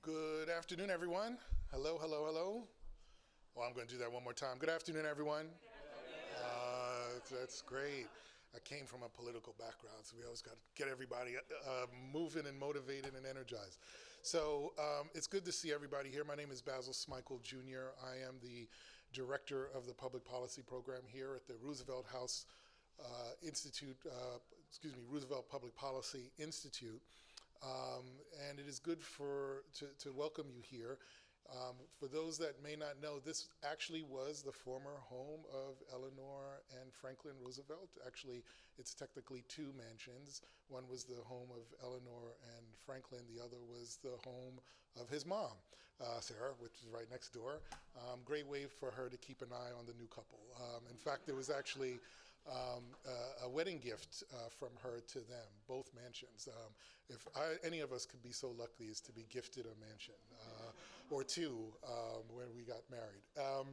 Good afternoon, everyone. Hello, hello, hello. Well, I'm going to do that one more time. Good afternoon, everyone. That's great. I came from a political background, so we always got to get everybody moving and motivated and energized. So it's good to see everybody here. My name is Basil Smikle Jr. I am the director of the public policy program here at the Roosevelt House Institute, Roosevelt Public Policy Institute. And it is good to welcome you here. For those that may not know, this actually was the former home of Eleanor and Franklin Roosevelt. Actually, it's technically two mansions. One was the home of Eleanor and Franklin. The other was the home of his mom, Sarah, which is right next door. Great way for her to keep an eye on the new couple. In fact, there was actually a wedding gift from her to them, both mansions. If any of us could be so lucky as to be gifted a mansion or two when we got married.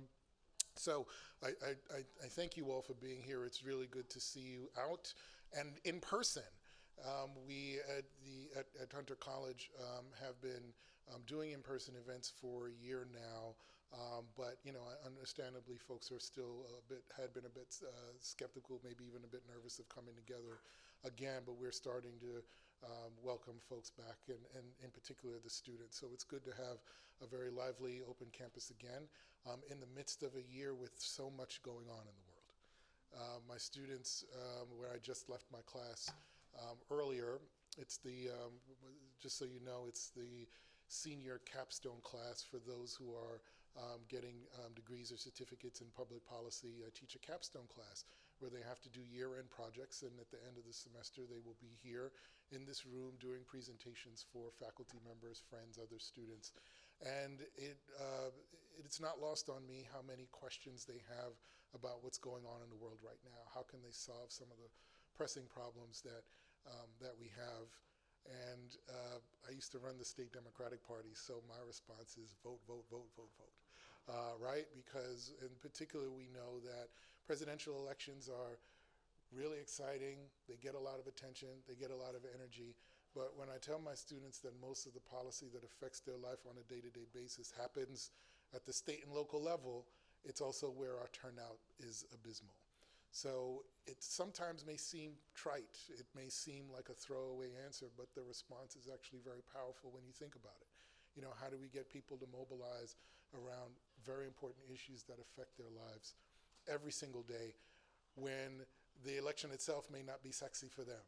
So I thank you all for being here. It's really good to see you out and in person. We at Hunter College have been doing in-person events for a year now. But understandably, folks are still had been a bit skeptical, maybe even a bit nervous of coming together again. But we're starting to welcome folks back, and in particular the students. So it's good to have a very lively, open campus again in the midst of a year with so much going on in the world. My students, where I just left my class earlier, it's the just so you know, it's the senior capstone class for those who are getting degrees or certificates in public policy. I teach a capstone class where they have to do year-end projects, and at the end of the semester they will be here in this room doing presentations for faculty members, friends, other students. And it's not lost on me how many questions they have about what's going on in the world right now. How can they solve some of the pressing problems that we have? And I used to run the state Democratic Party, so my response is vote, vote, vote, vote, vote, right? Because in particular, we know that presidential elections are really exciting. They get a lot of attention. They get a lot of energy. But when I tell my students that most of the policy that affects their life on a day-to-day basis happens at the state and local level, it's also where our turnout is abysmal. So it sometimes may seem trite. It may seem like a throwaway answer, but the response is actually very powerful when you think about it. How do we get people to mobilize around very important issues that affect their lives every single day when the election itself may not be sexy for them,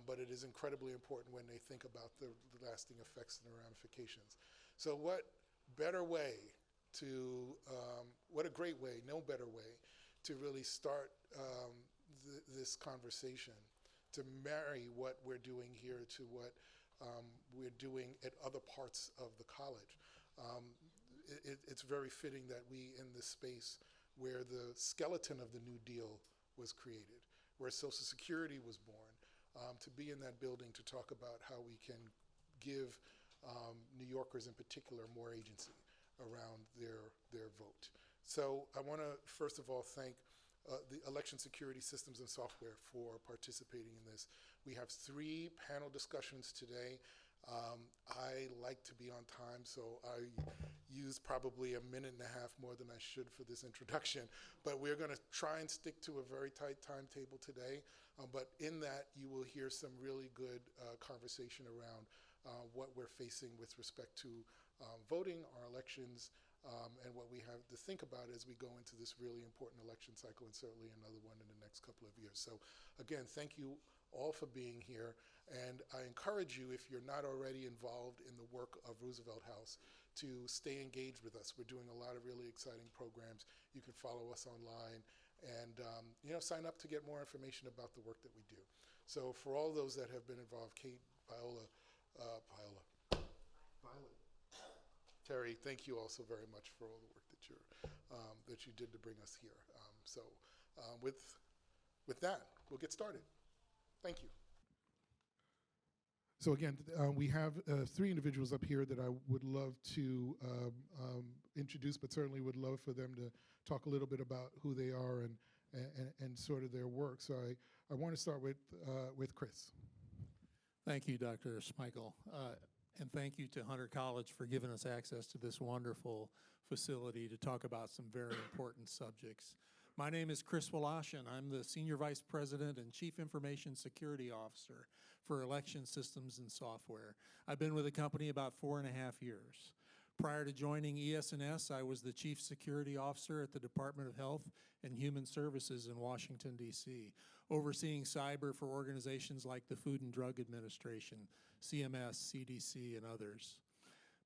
but it is incredibly important when they think about the lasting effects and the ramifications. So what better way what a great way, no better way to really start this conversation, to marry what we're doing here to what we're doing at other parts of the college. It's very fitting that we, in this space where the skeleton of the New Deal was created, where Social Security was born, to be in that building to talk about how we can give New Yorkers in particular more agency around their vote. So I want to first of all thank the Election Security Systems and Software for participating in this. We have 3 panel discussions today. I like to be on time, so I used probably a minute and a half more than I should for this introduction. But we're going to try and stick to a very tight timetable today. But in that, you will hear some really good conversation around what we're facing with respect to voting, our elections, and what we have to think about as we go into this really important election cycle, and certainly another one in the next couple of years. So again, thank you all for being here. And I encourage you, if you're not already involved in the work of Roosevelt House, to stay engaged with us. We're doing a lot of really exciting programs. You can follow us online and sign up to get more information about the work that we do. So for all those that have been involved, Kate, Violet, Terry, thank you also very much for all the work that you did to bring us here. With that, we'll get started. Thank you. So again, we have 3 individuals up here that I would love to introduce, but certainly would love for them to talk a little bit about who they are and sort of their work. So I want to start with Chris. Thank you, Dr. Smikle. And thank you to Hunter College for giving us access to this wonderful facility to talk about some very important subjects. My name is Chris Walash, and I'm the Senior Vice President and Chief Information Security Officer for Election Systems and Software. I've been with the company about 4.5 years. Prior to joining ES&S, I was the Chief Security Officer at the Department of Health and Human Services in Washington, D.C., overseeing cyber for organizations like the Food and Drug Administration, CMS, CDC, and others.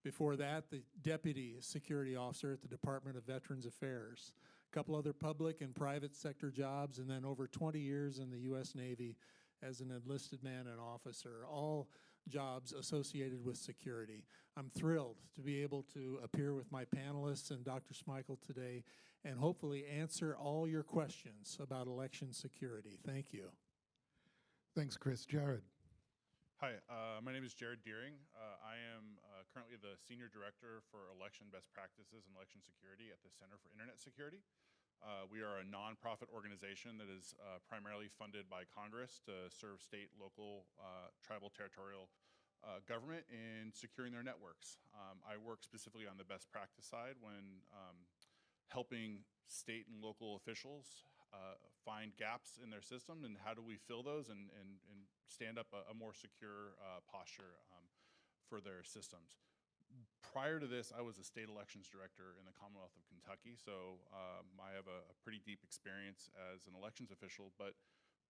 Before that, the Deputy Security Officer at the Department of Veterans Affairs, a couple other public and private sector jobs, and then over 20 years in the U.S. Navy as an enlisted man and officer, all jobs associated with security. I'm thrilled to be able to appear with my panelists and Dr. Smikle today and hopefully answer all your questions about election security. Thank you. Thanks, Chris. Jared. Hi, my name is Jared Deering. I am currently the Senior Director for Election Best Practices and Election Security at the Center for Internet Security. We are a nonprofit organization that is primarily funded by Congress to serve state, local, tribal, territorial government in securing their networks. I work specifically on the best practice side when helping state and local officials find gaps in their system and how do we fill those and stand up a more secure posture for their systems. Prior to this, I was a state elections director in the Commonwealth of Kentucky, so I have a pretty deep experience as an elections official, but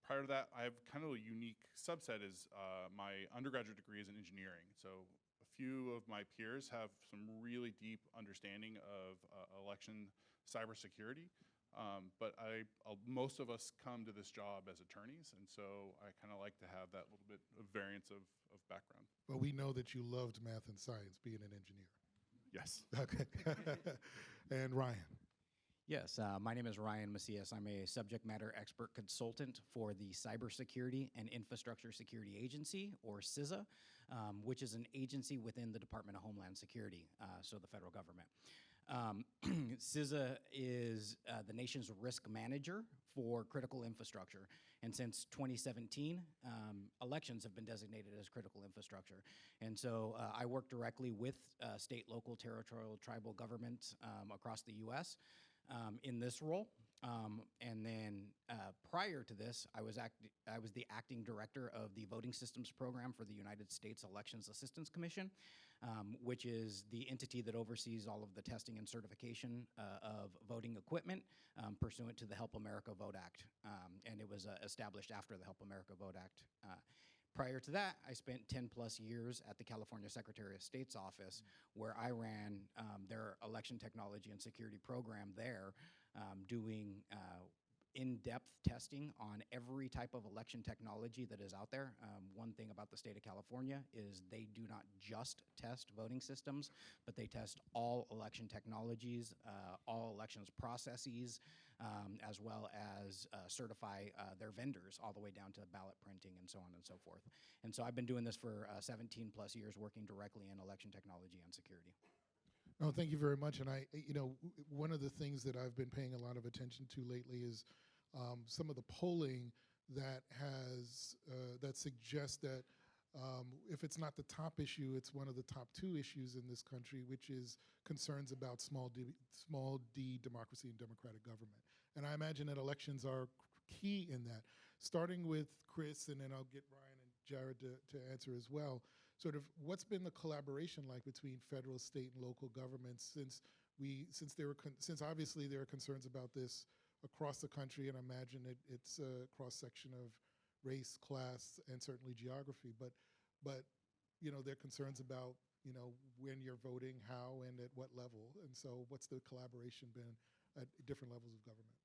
prior to that, I have kind of a unique subset is my undergraduate degree is in engineering. So a few of my peers have some really deep understanding of election cybersecurity. But most of us come to this job as attorneys, and so I kind of like to have that little bit of variance of background. But we know that you loved math and science, being an engineer. Yes. Okay. And Ryan. Yes, my name is Ryan Macias. I'm a subject matter expert consultant for the Cybersecurity and Infrastructure Security Agency, or CISA, which is an agency within the Department of Homeland Security, so the federal government. CISA is the nation's risk manager for critical infrastructure. And since 2017, elections have been designated as critical infrastructure. And so I work directly with state, local, territorial, tribal governments across the U.S. In this role. And then prior to this, I was the acting director of the Voting Systems Program for the United States Elections Assistance Commission, which is the entity that oversees all of the testing and certification of voting equipment pursuant to the Help America Vote Act. And it was established after the Help America Vote Act. Prior to that, I spent 10 plus years at the California Secretary of State's office, where I ran their election technology and security program there, doing in-depth testing on every type of election technology that is out there. One thing about the state of California is they do not just test voting systems, but they test all election technologies, all elections processes, as well as certify their vendors all the way down to ballot printing and so on and so forth. And so I've been doing this for 17 plus years, working directly in election technology and security. Oh, thank you very much. And one of the things that I've been paying a lot of attention to lately is some of the polling that suggests that if it's not the top issue, it's one of the top two issues in this country, which is concerns about small d democracy and democratic government. And I imagine that elections are key in that. Starting with Chris, and then I'll get Ryan and Jared to answer as well. Sort of what's been the collaboration like between federal, state, and local governments since obviously there are concerns about this across the country, and I imagine it's a cross-section of race, class, and certainly geography, but there are concerns about when you're voting, how, and at what level, and so what's the collaboration been at different levels of government?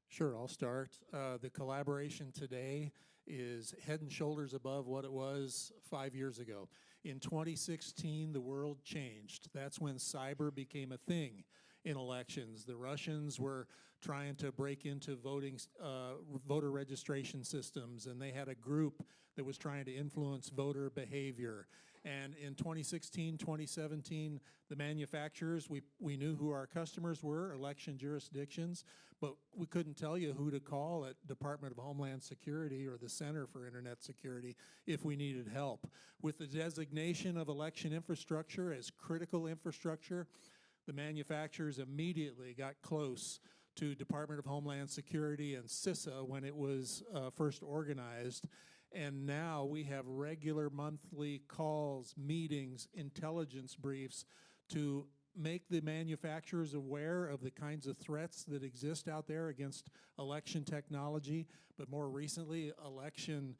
Sure, I'll start. The collaboration today is head and shoulders above what it was 5 years ago. In 2016, the world changed. That's when cyber became a thing in elections. The Russians were trying to break into voter registration systems, and they had a group that was trying to influence voter behavior. And in 2016, 2017, the manufacturers, we knew who our customers were, election jurisdictions, but we couldn't tell you who to call at Department of Homeland Security or the Center for Internet Security if we needed help. With the designation of election infrastructure as critical infrastructure, the manufacturers immediately got close to Department of Homeland Security and CISA when it was first organized. And now we have regular monthly calls, meetings, intelligence briefs to make the manufacturers aware of the kinds of threats that exist out there against election technology, but more recently, election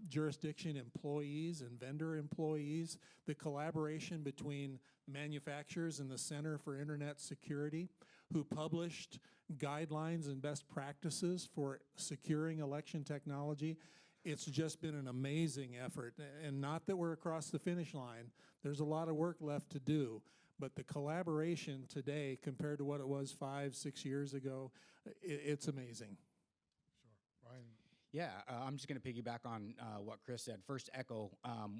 jurisdiction employees and vendor employees, the collaboration between manufacturers and the Center for Internet Security, who published guidelines and best practices for securing election technology. It's just been an amazing effort, and not that we're across the finish line. There's a lot of work left to do, but the collaboration today compared to what it was 5, 6 years ago, it's amazing. Sure. Ryan? Yeah, I'm just going to piggyback on what Chris said. First, echo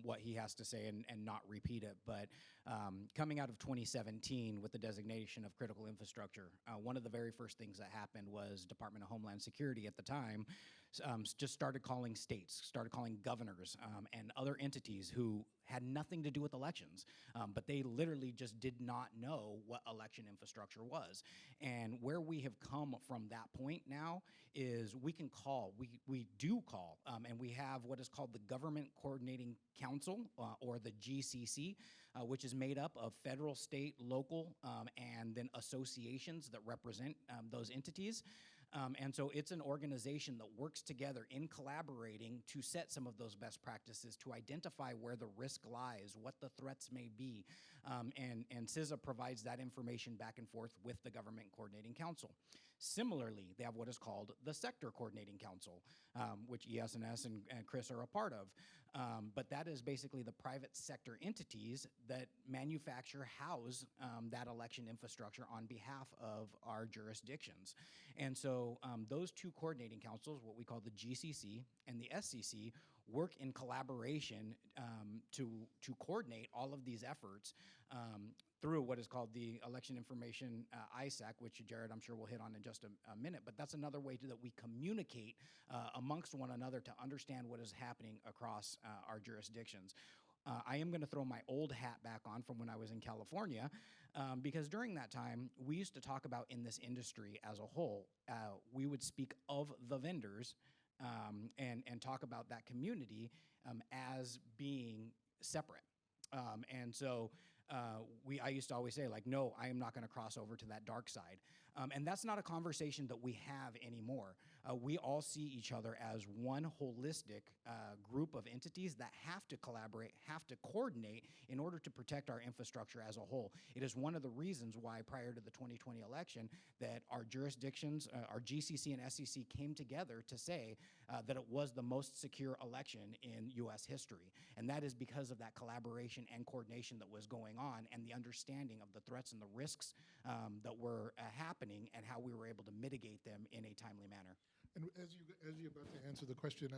what he has to say and not repeat it. But coming out of 2017 with the designation of critical infrastructure, one of the very first things that happened was Department of Homeland Security at the time just started calling states, started calling governors and other entities who had nothing to do with elections, but they literally just did not know what election infrastructure was. And where we have come from that point now is we can call, we do call, and we have what is called the Government Coordinating Council, or the GCC, which is made up of federal, state, local, and then associations that represent those entities. And so it's an organization that works together in collaborating to set some of those best practices, to identify where the risk lies, what the threats may be. And CISA provides that information back and forth with the Government Coordinating Council. Similarly, they have what is called the Sector Coordinating Council, which ES&S and Chris are a part of. But that is basically the private sector entities that manufacture, house that election infrastructure on behalf of our jurisdictions. And so those two coordinating councils, what we call the GCC and the SCC, work in collaboration to coordinate all of these efforts through what is called the Election Information ISAC, which Jared, I'm sure we'll hit on in just a minute, but that's another way that we communicate amongst one another to understand what is happening across our jurisdictions. I am going to throw my old hat back on from when I was in California, because during that time, we used to talk about in this industry as a whole, we would speak of the vendors and talk about that community as being separate. And so I used to always say, like, no, I am not going to cross over to that dark side. And that's not a conversation that we have anymore. We all see each other as one holistic group of entities that have to collaborate, have to coordinate in order to protect our infrastructure as a whole. It is one of the reasons why prior to the 2020 election that our jurisdictions, our GCC and SCC came together to say that it was the most secure election in U.S. history. And that is because of that collaboration and coordination that was going on and the understanding of the threats and the risks that were happening and how we were able to mitigate them in a timely manner. And as you're about to answer the question,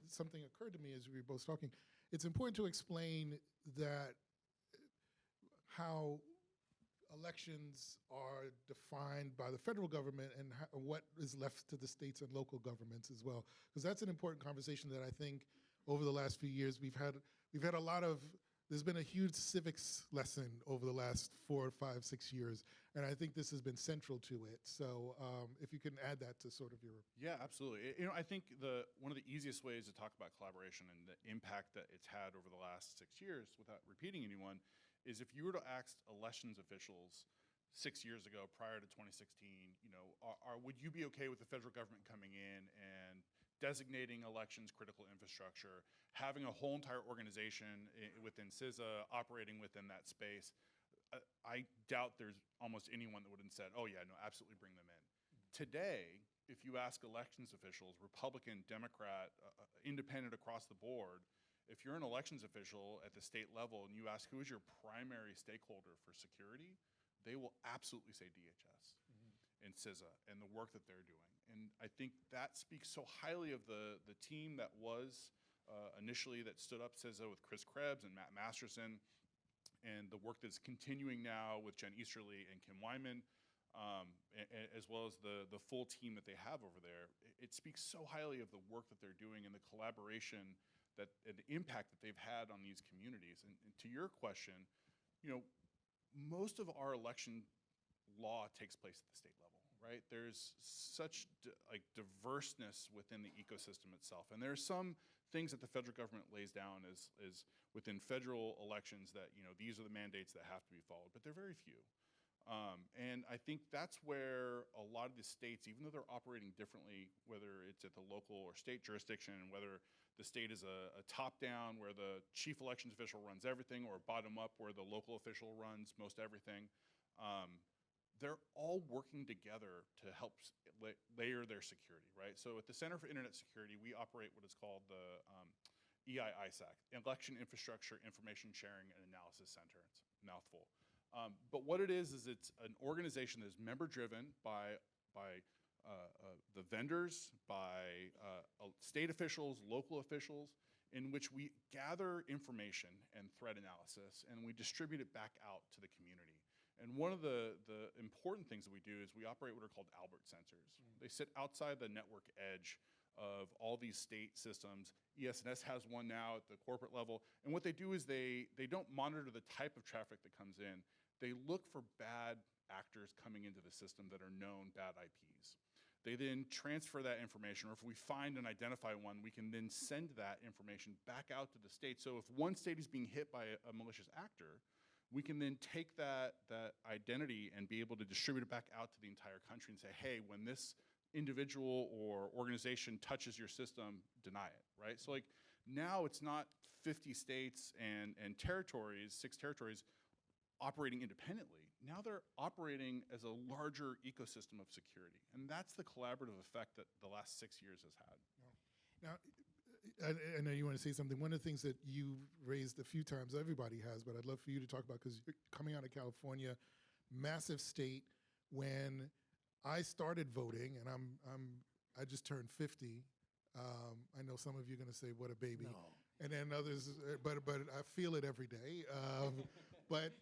something occurred to me as we were both talking. It's important to explain that how elections are defined by the federal government and what is left to the states and local governments as well, because that's an important conversation that I think over the last few years we've had a lot of. There's been a huge civics lesson over the last 4, 5, 6 years, and I think this has been central to it. So if you can add that to sort of your... Yeah, absolutely. I think one of the easiest ways to talk about collaboration and the impact that it's had over the last 6 years, without repeating anyone, is if you were to ask elections officials 6 years ago, prior to 2016, would you be okay with the federal government coming in and designating elections critical infrastructure, having a whole entire organization within CISA operating within that space? I doubt there's almost anyone that wouldn't said, oh yeah, no, absolutely bring them in. Today, if you ask elections officials, Republican, Democrat, independent across the board, if you're an elections official at the state level and you ask who is your primary stakeholder for security, they will absolutely say DHS. in CISA and the work that they're doing. And I think that speaks so highly of the team that was initially that stood up CISA with Chris Krebs and Matt Masterson, and the work that's continuing now with Jen Easterly and Kim Wyman, as well as the full team that they have over there. It speaks so highly of the work that they're doing and the collaboration and the impact that they've had on these communities. And to your question, most of our election law takes place at the state level, right? There's such diverseness within the ecosystem itself. And there's some things that the federal government lays down as within federal elections that, these are the mandates that have to be followed, but they're very few. And I think that's where a lot of the states, even though they're operating differently, whether it's at the local or state jurisdiction, and whether the state is a top-down where the chief elections official runs everything, or bottom-up where the local official runs most everything, they're all working together to help layer their security, right? So at the Center for Internet Security, we operate what is called the EI-ISAC, Election Infrastructure Information Sharing and Analysis Center. It's a mouthful. But what it is it's an organization that is member-driven by the vendors, by state officials, local officials, in which we gather information and threat analysis, and we distribute it back out to the community. And one of the important things that we do is we operate what are called Albert sensors. They sit outside the network edge of all these state systems. ES&S has one now at the corporate level. And what they do is they don't monitor the type of traffic that comes in. They look for bad actors coming into the system that are known bad IPs. They then transfer that information, or if we find and identify one, we can then send that information back out to the state. So if one state is being hit by a malicious actor, we can then take that identity and be able to distribute it back out to the entire country and say, hey, when this individual or organization touches your system, deny it, right? So now it's not 50 states and territories, 6 territories, operating independently. Now they're operating as a larger ecosystem of security. And that's the collaborative effect that the last 6 years has had. Now, I know you want to say something. One of the things that you raised a few times, everybody has, but I'd love for you to talk about, because you're coming out of California, massive state. When I started voting, and I just turned 50. I know some of you are going to say, "What a baby," and then others, but I feel it every day. But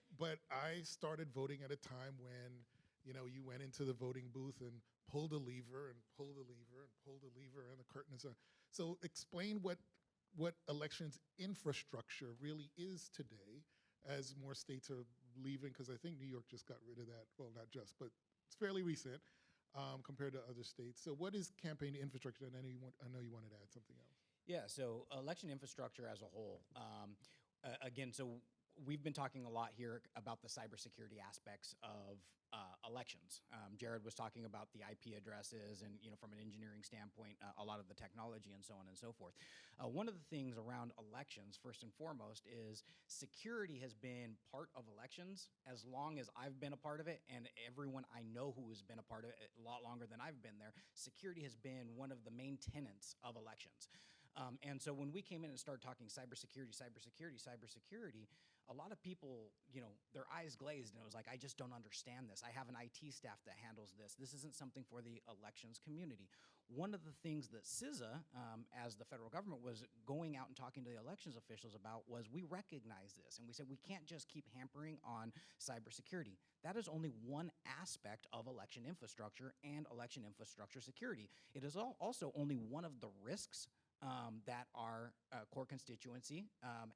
I started voting at a time when you went into the voting booth and pulled a lever and pulled a lever and pulled a lever, and the curtain is on. So explain what elections infrastructure really is today, as more states are leaving, because I think New York just got rid of that. Well, not just, but it's fairly recent compared to other states. So what is campaign infrastructure? And I know you wanted to add something else. Yeah, so election infrastructure as a whole. Again, so we've been talking a lot here about the cybersecurity aspects of elections. Jared was talking about the IP addresses and, from an engineering standpoint, a lot of the technology and so on and so forth. One of the things around elections, first and foremost, is security has been part of elections as long as I've been a part of it, and everyone I know who has been a part of it a lot longer than I've been there. Security has been one of the main tenets of elections. And so when we came in and started talking cybersecurity, a lot of people, their eyes glazed, and it was like, I just don't understand this. I have an IT staff that handles this. This isn't something for the elections community. One of the things that CISA, as the federal government, was going out and talking to the elections officials about was we recognize this, and we said we can't just keep hampering on cybersecurity. That is only one aspect of election infrastructure and election infrastructure security. It is also only one of the risks that our core constituency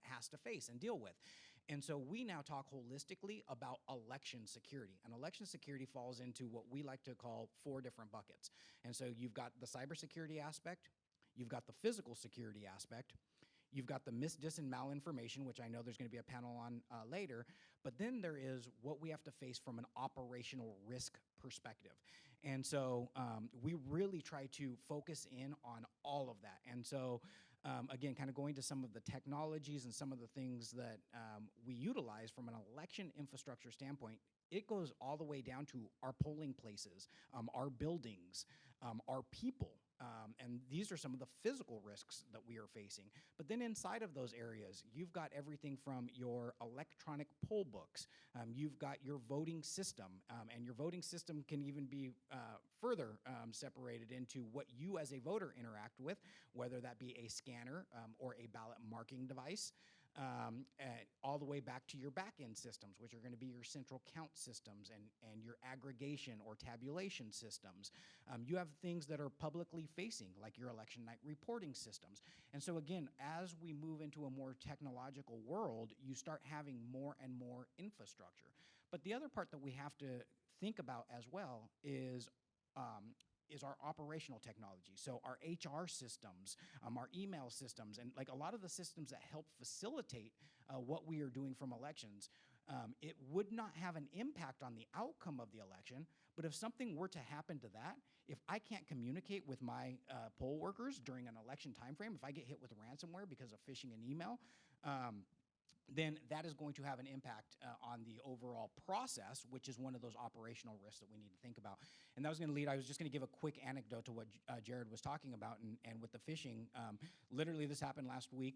has to face and deal with. And so we now talk holistically about election security. And election security falls into what we like to call 4 different buckets. And so you've got the cybersecurity aspect, you've got the physical security aspect, you've got the dis, and malinformation, which I know there's going to be a panel on later, but then there is what we have to face from an operational risk perspective. And so we really try to focus in on all of that. And so again, kind of going to some of the technologies and some of the things that we utilize from an election infrastructure standpoint, it goes all the way down to our polling places, our buildings, our people. And these are some of the physical risks that we are facing. But then inside of those areas, you've got everything from your electronic poll books, you've got your voting system, and your voting system can even be further separated into what you as a voter interact with, whether that be a scanner or a ballot marking device, all the way back to your back-end systems, which are going to be your central count systems and your aggregation or tabulation systems. You have things that are publicly facing, like your election night reporting systems. And so again, as we move into a more technological world, you start having more and more infrastructure. But the other part that we have to think about as well is our operational technology. So our HR systems, our email systems, and like a lot of the systems that help facilitate what we are doing from elections, it would not have an impact on the outcome of the election, but if something were to happen to that, if I can't communicate with my poll workers during an election timeframe, if I get hit with ransomware because of phishing an email, then that is going to have an impact on the overall process, which is one of those operational risks that we need to think about. And that was going to lead, I was just going to give a quick anecdote to what Jared was talking about, and with the phishing, literally this happened last week.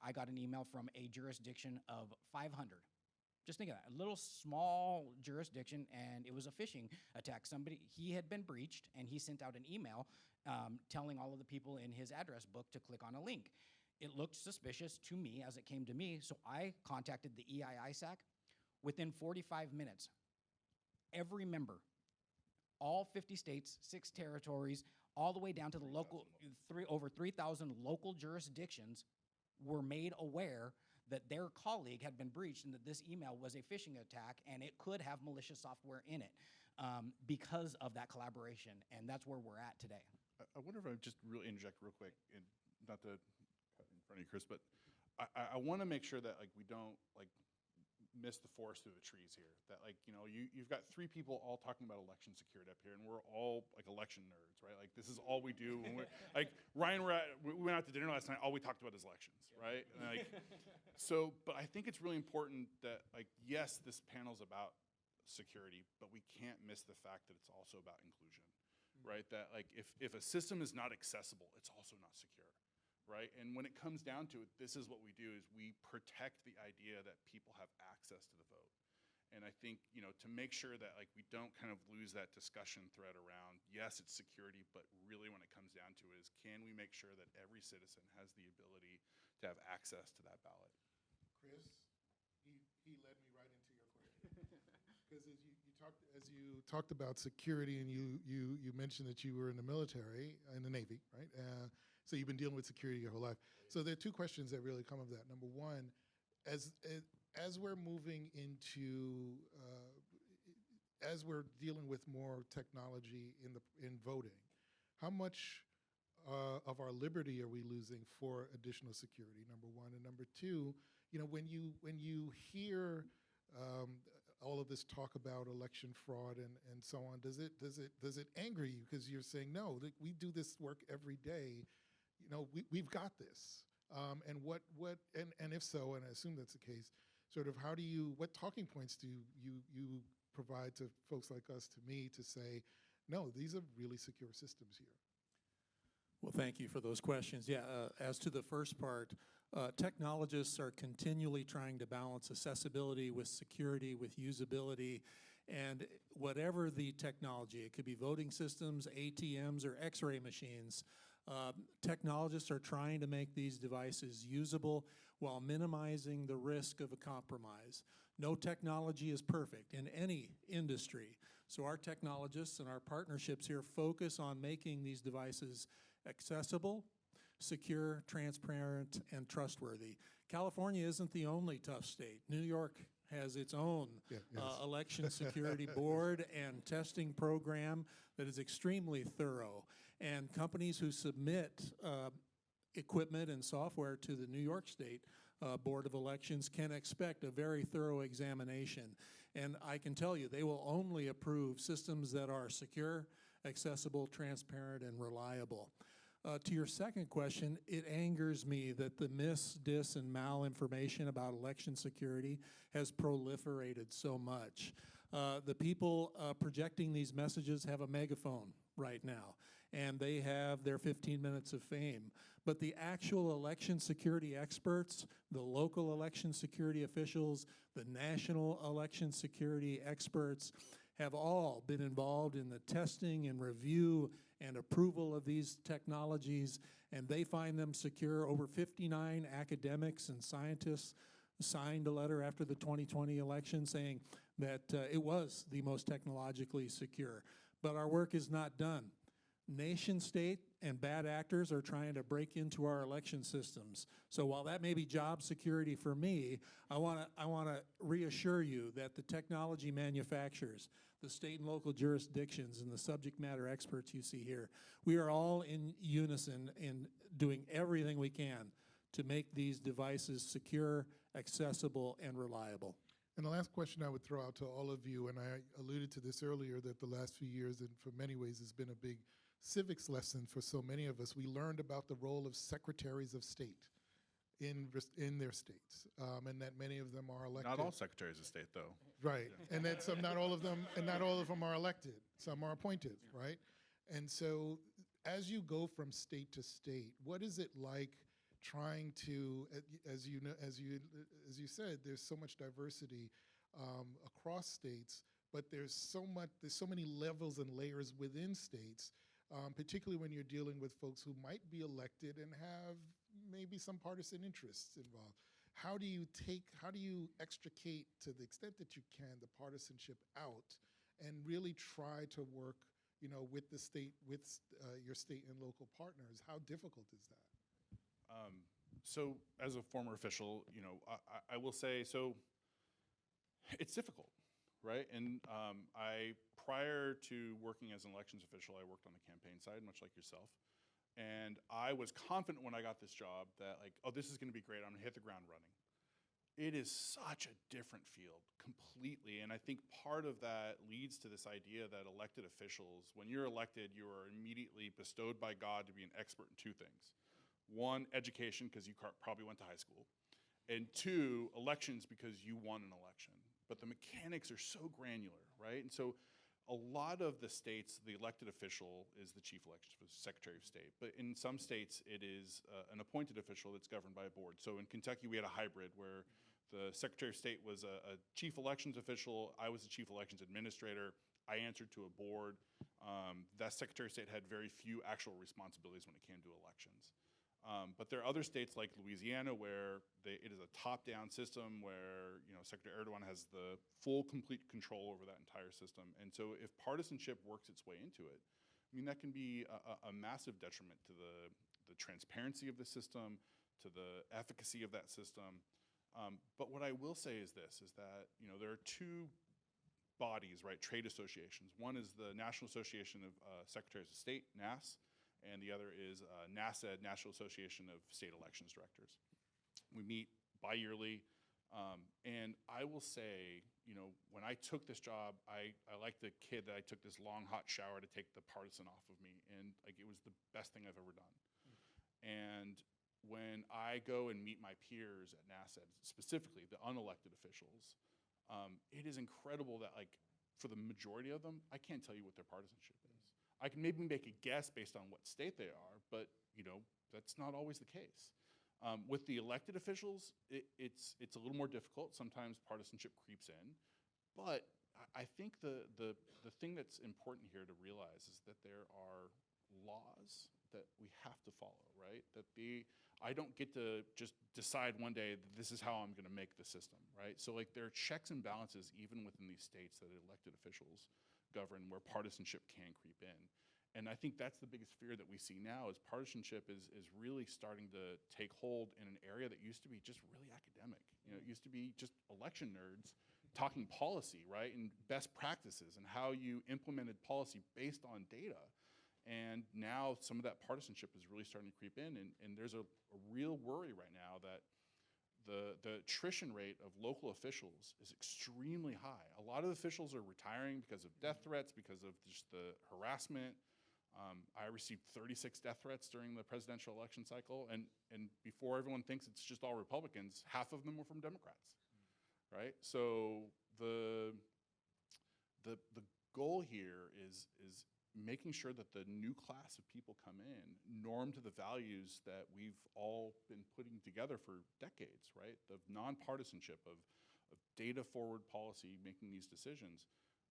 I got an email from a jurisdiction of 500. Just think of that, a little small jurisdiction, and it was a phishing attack. He had been breached, and he sent out an email telling all of the people in his address book to click on a link. It looked suspicious to me as it came to me, so I contacted the EI-ISAC. Within 45 minutes, every member, all 50 states, 6 territories, all the way down to the local, over 3,000 local jurisdictions were made aware that their colleague had been breached and that this email was a phishing attack and it could have malicious software in it because of that collaboration, and that's where we're at today. I wonder if I just really interject real quick, and not to cut in front of you, Chris, but I want to make sure that like we don't like miss the forest through the trees here. That like, you know, you've got 3 people all talking about election security up here, and we're all like election nerds, right? Like this is all we do. When like Ryan, we went out to dinner last night. All we talked about is elections, right? And like, so, but I think it's really important that like, yes, this panel's about security, but we can't miss the fact that it's also about inclusion, right? That like, if a system is not accessible, it's also not secure, right? And when it comes down to it, this is what we do: is we protect the idea that people have access to the vote. And I think, you know, to make sure that like we don't kind of lose that discussion thread around, yes, it's security, but really when it comes down to it is, can we make sure that every citizen has the ability to have access to that ballot? Chris, he led me right into your question. Because as you talked about security, and you mentioned that you were in the military, in the Navy, right? So you've been dealing with security your whole life. So there are 2 questions that really come of that. Number one, as we're moving into, as we're dealing with more technology in voting, how much of our liberty are we losing for additional security? Number one, and number two, you know, when you hear all of this talk about election fraud and so on, does it anger you because you're saying, no, we do this work every day, you know, we've got this, and if so, and I assume that's the case, sort of what talking points do you provide to folks like us, to me, to say, no, these are really secure systems here? Well, thank you for those questions. Yeah, as to the first part, technologists are continually trying to balance accessibility with security, with usability, and whatever the technology, it could be voting systems, ATMs, or X-ray machines, technologists are trying to make these devices usable while minimizing the risk of a compromise. No technology is perfect in any industry, so our technologists and our partnerships here focus on making these devices accessible, secure, transparent, and trustworthy. California isn't the only tough state. New York has its own election security board and testing program that is extremely thorough. And companies who submit equipment and software to the New York State Board of Elections can expect a very thorough examination. And I can tell you, they will only approve systems that are secure, accessible, transparent, and reliable. To your second question, it angers me that the mis, dis, and malinformation about election security has proliferated so much. The people projecting these messages have a megaphone right now, and they have their 15 minutes of fame. But the actual election security experts, the local election security officials, the national election security experts have all been involved in the testing and review and approval of these technologies, and they find them secure. Over 59 academics and scientists signed a letter after the 2020 election saying that it was the most technologically secure. But our work is not done. Nation state and bad actors are trying to break into our election systems. So while that may be job security for me, I want to reassure you that the technology manufacturers, the state and local jurisdictions, and the subject matter experts you see here, we are all in unison in doing everything we can to make these devices secure, accessible, and reliable. And the last question I would throw out to all of you, and I alluded to this earlier, that the last few years, and for many ways, has been a big civics lesson for so many of us. We learned about the role of secretaries of state in their states, and that many of them are elected. Not all secretaries of state, though. Right, and then some, not all of them, and not all of them are elected. Some are appointed, right? And so, as you go from state to state, what is it like trying to, as you know, as you said, there's so much diversity across states, but there's so many levels and layers within states, particularly when you're dealing with folks who might be elected and have maybe some partisan interests involved. How do you extricate, to the extent that you can, the partisanship out and really try to work, with the state, with your state and local partners? How difficult is that? So as a former official, I will say, so it's difficult, right? And prior to working as an elections official, I worked on the campaign side, much like yourself. And I was confident when I got this job that, like, oh, this is going to be great. I'm going to hit the ground running. It is such a different field completely. And I think part of that leads to this idea that elected officials, when you're elected, you are immediately bestowed by God to be an expert in two things. One, education, because you probably went to high school. And two, elections, because you won an election. But the mechanics are so granular, right? And so a lot of the states, the elected official is the chief election secretary of state. But in some states, it is an appointed official that's governed by a board. So in Kentucky, we had a hybrid where the secretary of state was a chief elections official. I was the chief elections administrator. I answered to a board. That secretary of state had very few actual responsibilities when it came to elections. But there are other states like Louisiana where it is a top-down system where Secretary Erdogan has the full, complete control over that entire system. And so if partisanship works its way into it, I mean, that can be a massive detriment to the transparency of the system, to the efficacy of that system. But what I will say is this, is that there are two bodies, right, trade associations. One is the National Association of Secretaries of State, NAS, and the other is NASED, National Association of State Elections Directors. We meet bi-yearly, and I will say, when I took this job, I like the kid that I took this long, hot shower to take the partisan off of me, and like it was the best thing I've ever done. And when I go and meet my peers at NASED, specifically the unelected officials, it is incredible that, like, for the majority of them, I can't tell you what their partisanship is. I can maybe make a guess based on what state they are, but that's not always the case. With the elected officials, it's a little more difficult. Sometimes partisanship creeps in, but I think the thing that's important here to realize is that there are laws that we have to follow, right? I don't get to just decide one day that this is how I'm going to make the system, right? So like there are checks and balances even within these states that elected officials govern where partisanship can creep in. And I think that's the biggest fear that we see now is partisanship is really starting to take hold in an area that used to be just really academic. It used to be just election nerds talking policy, right? And best practices and how you implemented policy based on data. And now some of that partisanship is really starting to creep in, and there's a real worry right now that the attrition rate of local officials is extremely high. A lot of officials are retiring because of death threats, because of just the harassment. I received 36 death threats during the presidential election cycle, and before everyone thinks it's just all Republicans, half of them were from Democrats, right? So the goal here is making sure that the new class of people come in norm to the values that we've all been putting together for decades, right? Of nonpartisanship, of data-forward policy, making these decisions.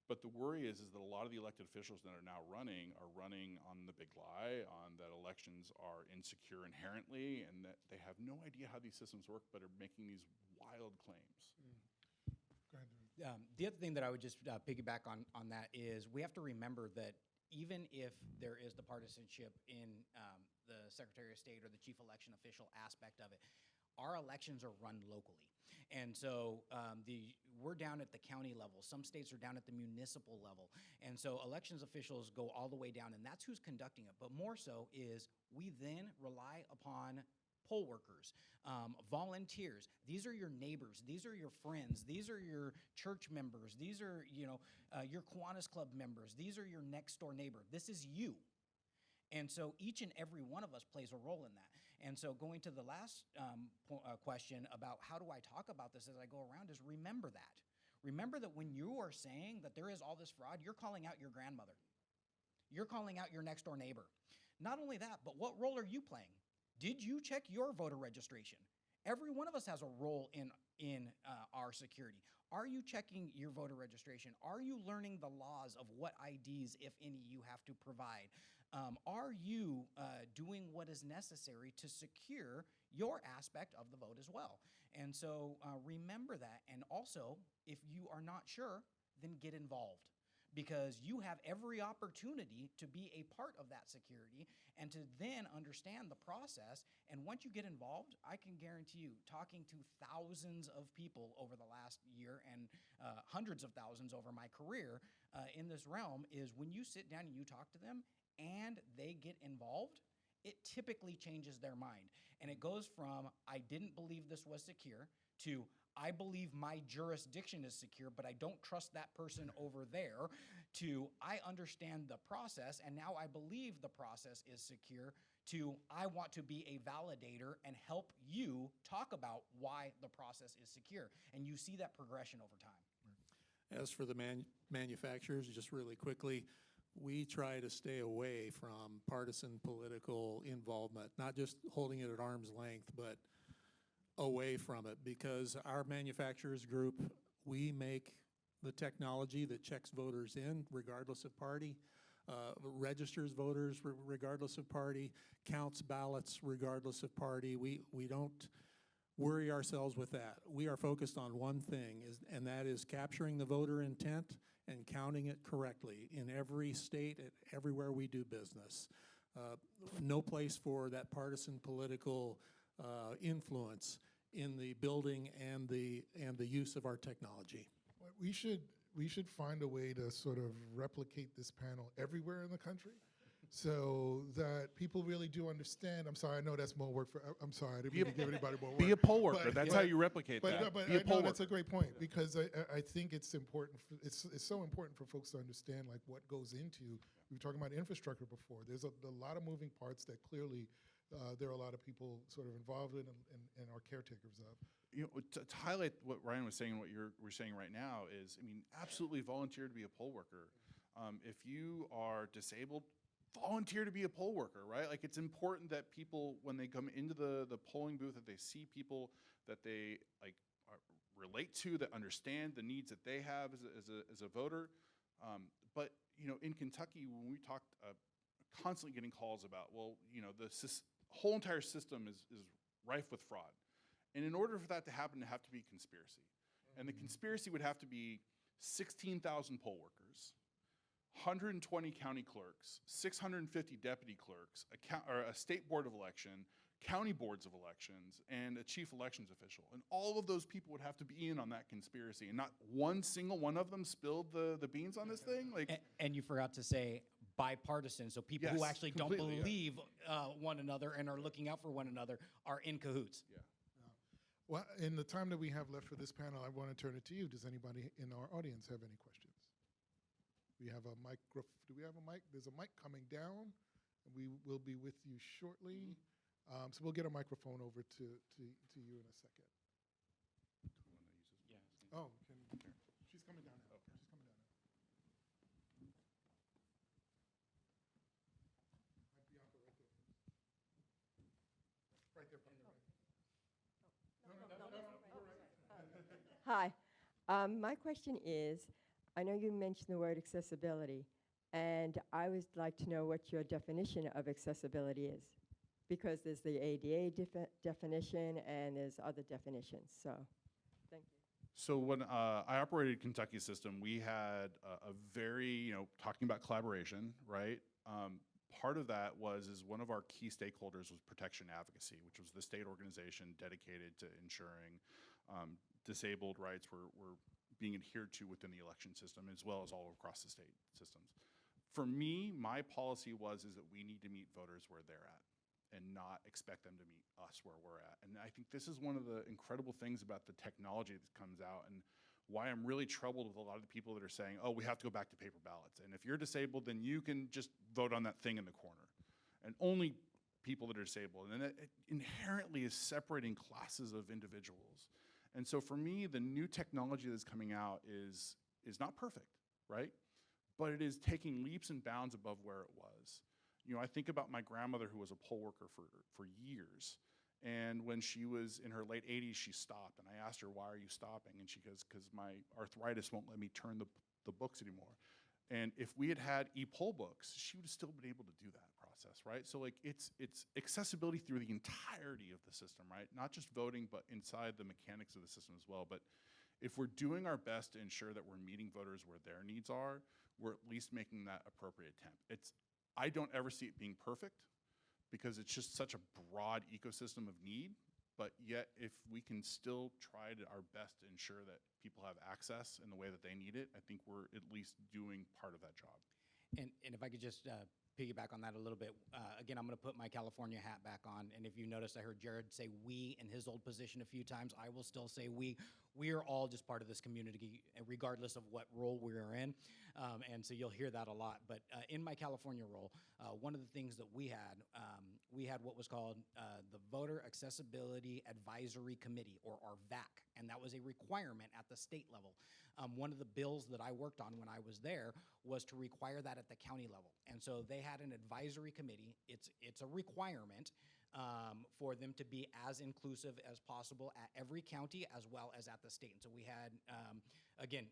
But the worry is that a lot of the elected officials that are now running on the big lie, on that elections are insecure inherently, and that they have no idea how these systems work, but are making these wild claims. Go ahead. The other thing that I would just piggyback on that is we have to remember that even if there is the partisanship in the Secretary of State or the chief election official aspect of it, our elections are run locally. And so we're down at the county level. Some states are down at the municipal level. And so elections officials go all the way down, and that's who's conducting it. But more so is we then rely upon poll workers, volunteers. These are your neighbors. These are your friends. These are your church members. These are, your Kiwanis Club members. These are your next door neighbor. This is you. And so each and every one of us plays a role in that. And so going to the last question about how do I talk about this as I go around is remember that. Remember that when you are saying that there is all this fraud, you're calling out your grandmother. You're calling out your next door neighbor. Not only that, but what role are you playing? Did you check your voter registration? Every one of us has a role in our security. Are you checking your voter registration? Are you learning the laws of what IDs, if any, you have to provide? Are you doing what is necessary to secure your aspect of the vote as well? And so remember that. And also, if you are not sure, then get involved, because you have every opportunity to be a part of that security and to then understand the process. And once you get involved, I can guarantee you, talking to thousands of people over the last year and hundreds of thousands over my career in this realm, is when you sit down and you talk to them and they get involved, it typically changes their mind. And it goes from, I didn't believe this was secure, to I believe my jurisdiction is secure, but I don't trust that person over there, to I understand the process, and now I believe the process is secure, to I want to be a validator and help you talk about why the process is secure. And you see that progression over time. As for the manufacturers, just really quickly, we try to stay away from partisan political involvement, not just holding it at arm's length, but away from it, because our manufacturers group, we make the technology that checks voters in regardless of party, registers voters regardless of party, counts ballots regardless of party. We don't worry ourselves with that. We are focused on one thing, and that is capturing the voter intent and counting it correctly in every state, everywhere we do business. No place for that partisan political influence in the building and the use of our technology. We should find a way to sort of replicate this panel everywhere in the country, so that people really do understand. I'm sorry, I know that's more work for. I'm sorry, I didn't mean to give anybody more work. Be a poll worker. That's how you replicate that. But Be a poll that's a worker. great point, because I think it's important. It's so important for folks to understand like what goes into. We were talking about infrastructure before. There's a lot of moving parts that clearly there are a lot of people sort of involved in and are caretakers of. To highlight what Ryan was saying and what we're saying right now is, absolutely volunteer to be a poll worker. If you are disabled, volunteer to be a poll worker, right? Like, it's important that people, when they come into the polling booth, that they see people that they relate to, that understand the needs that they have as a voter. But in Kentucky, when we talked, constantly getting calls about, the whole entire system is rife with fraud. And in order for that to happen, it have to be conspiracy. And the conspiracy would have to be 16,000 poll workers, 120 county clerks, 650 deputy clerks, a state board of election, county boards of elections, and a chief elections official. And all of those people would have to be in on that conspiracy. And not one single one of them spilled the beans on this thing. And you forgot to say bipartisan, so people who Yes, actually completely, don't believe one another and are looking out for one another are in cahoots. Yeah. Well, in the time that we have left for this panel, I want to turn it to you. Does anybody in our audience have any questions? We have a mic. Do we have a mic? There's a mic coming down, and we will be with you shortly. So we'll get a microphone over to you in a second. Oh, she's coming down now. She's coming down now. Hi. My question is, I know you mentioned the word accessibility, and I would like to know what your definition of accessibility is, because there's the ADA definition and there's other definitions. So, thank you. So when I operated Kentucky System, we had a very, talking about collaboration, right? Part of that is one of our key stakeholders was Protection Advocacy, which was the state organization dedicated to ensuring disabled rights were being adhered to within the election system, as well as all across the state systems. For me, my policy is that we need to meet voters where they're at and not expect them to meet us where we're at. And I think this is one of the incredible things about the technology that comes out, and why I'm really troubled with a lot of the people that are saying, oh, we have to go back to paper ballots. And if you're disabled, then you can just vote on that thing in the corner. And only people that are disabled. And it inherently is separating classes of individuals. And so for me, the new technology that's coming out is not perfect, right? But it is taking leaps and bounds above where it was. I think about my grandmother, who was a poll worker for years. And when she was in her late 80s, she stopped. And I asked her, why are you stopping? And she goes, because my arthritis won't let me turn the books anymore. And if we had had e-poll books, she would have still been able to do that process, right? So like it's accessibility through the entirety of the system, right? Not just voting, but inside the mechanics of the system as well. But if we're doing our best to ensure that we're meeting voters where their needs are, we're at least making that appropriate attempt. I don't ever see it being perfect, because it's just such a broad ecosystem of need, but yet if we can still try our best to ensure that people have access in the way that they need it, I think we're at least doing part of that job. And if I could just piggyback on that a little bit, again, I'm going to put my California hat back on. And if you noticed, I heard Jared say we in his old position a few times. I will still say we. We are all just part of this community, regardless of what role we're in. And so you'll hear that a lot. But in my California role, one of the things that we had what was called the Voter Accessibility Advisory Committee, or VAC, and that was a requirement at the state level. One of the bills that I worked on when I was there was to require that at the county level. And so they had an advisory committee. It's a requirement for them to be as inclusive as possible at every county as well as at the state. And so we had, again,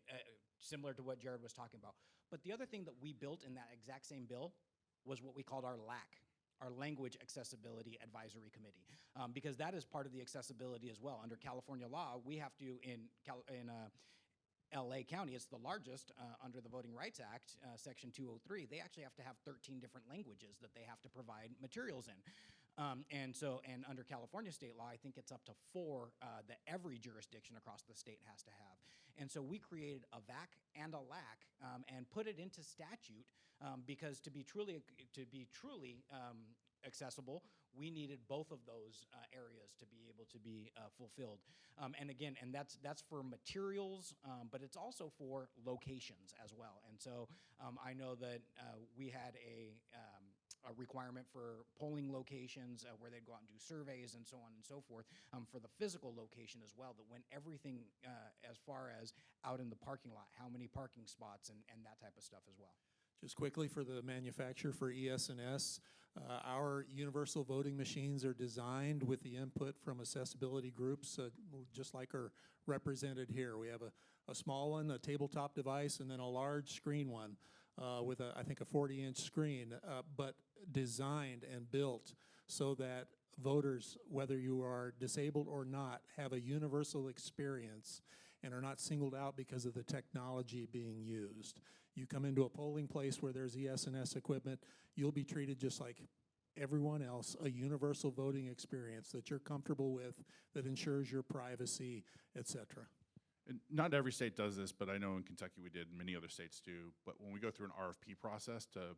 similar to what Jared was talking about. But the other thing that we built in that exact same bill was what we called our LAC, our Language Accessibility Advisory Committee, because that is part of the accessibility as well. Under California law, we have to, in LA County, it's the largest under the Voting Rights Act, Section 203, they actually have to have 13 different languages that they have to provide materials in. And under California state law, I think it's up to 4 that every jurisdiction across the state has to have. And so we created a VAC and a LAC and put it into statute because to be truly accessible, we needed both of those areas to be able to be fulfilled. And again, and that's for materials, but it's also for locations as well. And so I know that we had a requirement for polling locations where they'd go out and do surveys and so on and so forth, for the physical location as well, that when everything as far as out in the parking lot, how many parking spots and that type of stuff as well. Just quickly, for the manufacturer for ES&S, our universal voting machines are designed with the input from accessibility groups, just like are represented here. We have a small one, a tabletop device, and then a large screen one with, I think, a 40-inch screen, but designed and built so that voters, whether you are disabled or not, have a universal experience and are not singled out because of the technology being used. You come into a polling place where there's ES&S equipment, you'll be treated just like everyone else, a universal voting experience that you're comfortable with, that ensures your privacy, et cetera. And not every state does this, but I know in Kentucky we did, and many other states do. But when we go through an RFP process to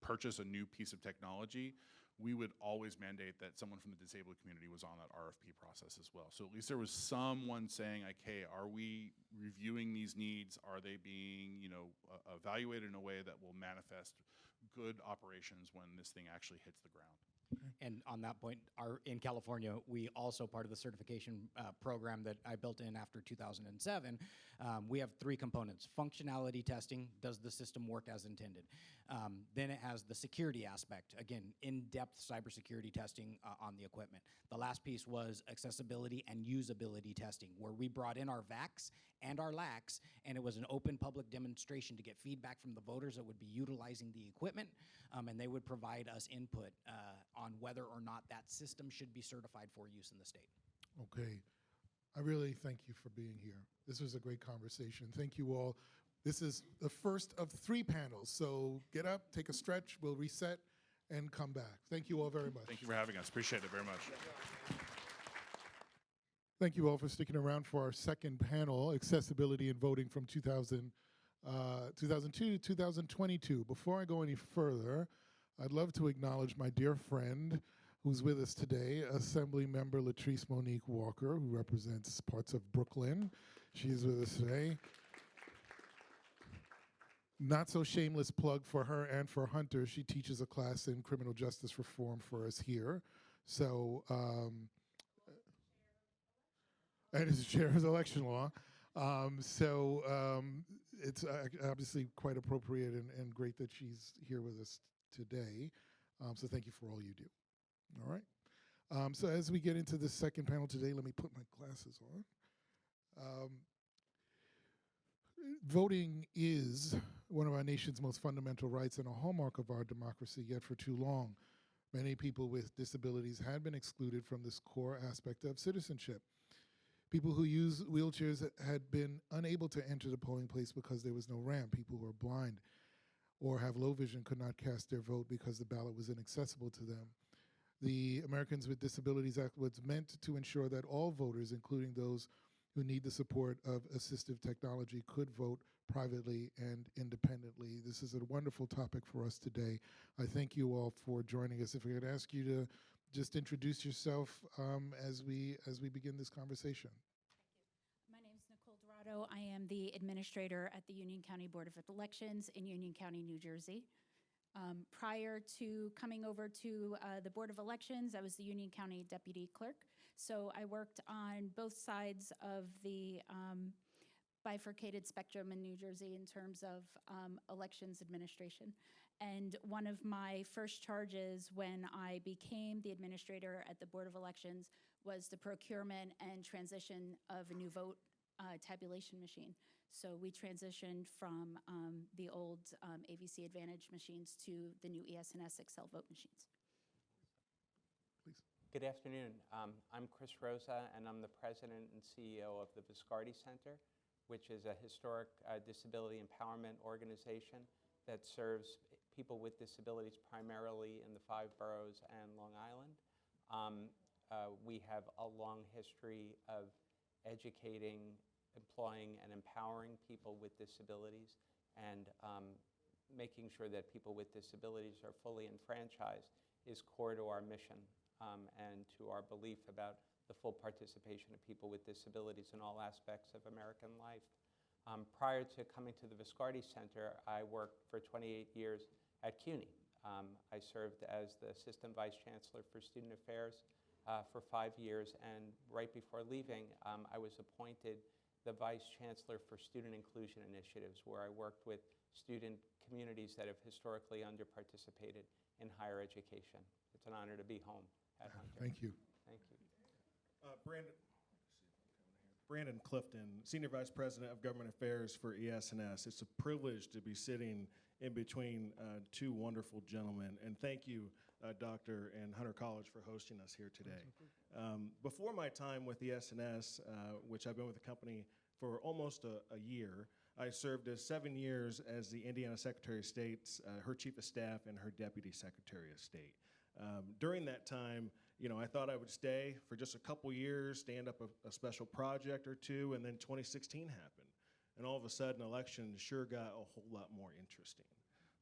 purchase a new piece of technology, we would always mandate that someone from the disabled community was on that RFP process as well. So at least there was someone saying, like, hey, are we reviewing these needs? Are they being, evaluated in a way that will manifest good operations when this thing actually hits the ground? and on that point, in California, we also, part of the certification program that I built in after 2007, we have 3 components. Functionality testing, does the system work as intended? Then it has the security aspect, again, in-depth cybersecurity testing on the equipment. The last piece was accessibility and usability testing, where we brought in our VACs and our LACs, and it was an open public demonstration to get feedback from the voters that would be utilizing the equipment, and they would provide us input on whether or not that system should be certified for use in the state. Okay. I really thank you for being here. This was a great conversation. Thank you all. This is the first of 3 panels, so get up, take a stretch, we'll reset, and come back. Thank you all very much. Thank you for having us. Appreciate it very much. Thank you all for sticking around for our second panel, Accessibility in Voting from 2002 to 2022. Before I go any further, I'd love to acknowledge my dear friend who's with us today, Assembly Member Latrice Monique Walker, who represents parts of Brooklyn. She is with us today. Not so shameless plug for her and for Hunter. She teaches a class in criminal justice reform for us here. So, and is chair of election law. It's obviously quite appropriate and great that she's here with us today. So thank you for all you do. All right. So as we get into the second panel today, let me put my glasses on. Voting is one of our nation's most fundamental rights and a hallmark of our democracy, yet for too long, many people with disabilities had been excluded from this core aspect of citizenship. People who use wheelchairs had been unable to enter the polling place because there was no ramp. People who are blind or have low vision could not cast their vote because the ballot was inaccessible to them. The Americans with Disabilities Act was meant to ensure that all voters, including those who need the support of assistive technology, could vote privately and independently. This is a wonderful topic for us today. I thank you all for joining us. If I could ask you to just introduce yourself as we begin this conversation. My name is Nicole Dorado. I am the administrator at the Union County Board of Elections in Union County, New Jersey. Prior to coming over to the Board of Elections, I was the Union County Deputy Clerk. So I worked on both sides of the bifurcated spectrum in New Jersey in terms of elections administration. And one of my first charges when I became the administrator at the Board of Elections was the procurement and transition of a new vote tabulation machine. So we transitioned from the old AVC Advantage machines to the new ES&S Excel vote machines. Please. Good afternoon. I'm Chris Rosa, and I'm the president and CEO of the Viscardi Center, which is a historic disability empowerment organization that serves people with disabilities primarily in the 5 boroughs and Long Island. We have a long history of educating, employing, and empowering people with disabilities, and making sure that people with disabilities are fully enfranchised is core to our mission and to our belief about the full participation of people with disabilities in all aspects of American life. Prior to coming to the Viscardi Center, I worked for 28 years at CUNY. I served as the Assistant Vice Chancellor for Student Affairs for 5 years, and right before leaving, I was appointed the Vice Chancellor for Student Inclusion Initiatives, where I worked with student communities that have historically underparticipated in higher education. It's an honor to be home at Hunter. Thank you. Thank you. Brandon Clifton, Senior Vice President of Government Affairs for ES&S. It's a privilege to be sitting in between 2 wonderful gentlemen. And thank you, Dr. and Hunter College, for hosting us here today. Before my time with ES&S, which I've been with the company for almost a year, I served as 7 years as the Indiana Secretary of State, her Chief of Staff, and her Deputy Secretary of State. During that time, I thought I would stay for just a couple years, stand up a special project or 2, and then 2016 happened. And all of a sudden, elections sure got a whole lot more interesting.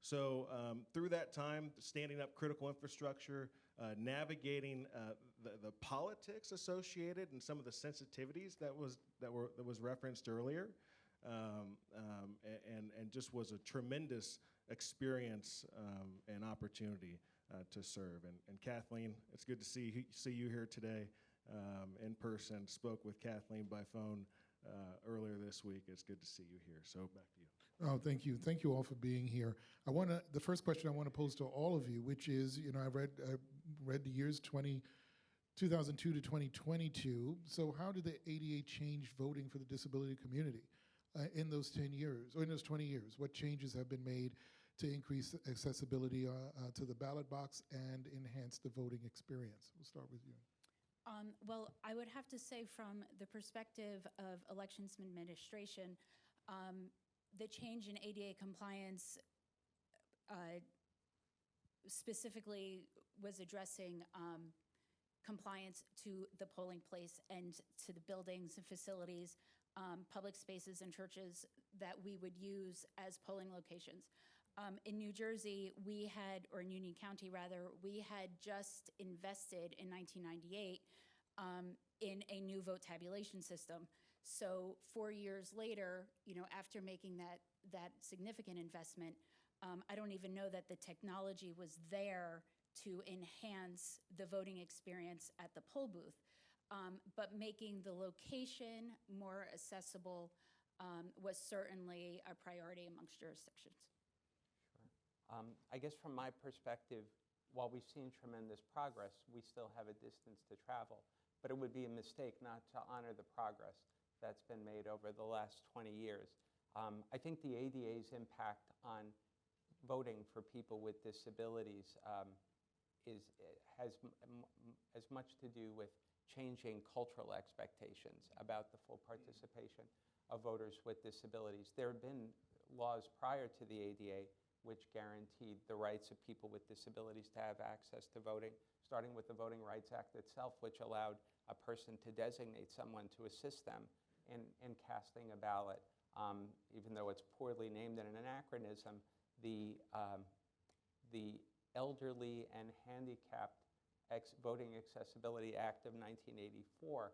So through that time, standing up critical infrastructure, navigating the politics associated and some of the sensitivities that was referenced earlier, and just was a tremendous experience and opportunity. to serve. And Kathleen, it's good to see you here today in person. Spoke with Kathleen by phone earlier this week. It's good to see you here. So back to you. Oh, thank you. Thank you all for being here. The first question I want to pose to all of you, which is, I read the years 2002 to 2022. So how did the ADA change voting for the disability community in those 10 years, or in those 20 years? What changes have been made to increase accessibility to the ballot box and enhance the voting experience? We'll start with you. Well, I would have to say from the perspective of elections administration, the change in ADA compliance specifically was addressing compliance to the polling place and to the buildings and facilities, public spaces and churches that we would use as polling locations. In New Jersey, or in Union County rather, we had just invested in 1998 in a new vote tabulation system. So 4 years later, after making that significant investment, I don't even know that the technology was there to enhance the voting experience at the poll booth. But making the location more accessible was certainly a priority amongst jurisdictions. I guess from my perspective, while we've seen tremendous progress, we still have a distance to travel. But it would be a mistake not to honor the progress that's been made over the last 20 years. I think the ADA's impact on voting for people with disabilities has as much to do with changing cultural expectations about the full participation of voters with disabilities. There have been laws prior to the ADA which guaranteed the rights of people with disabilities to have access to voting, starting with the Voting Rights Act itself, which allowed a person to designate someone to assist them in casting a ballot. Even though it's poorly named and an anachronism, the Elderly and Handicapped Voting Accessibility Act of 1984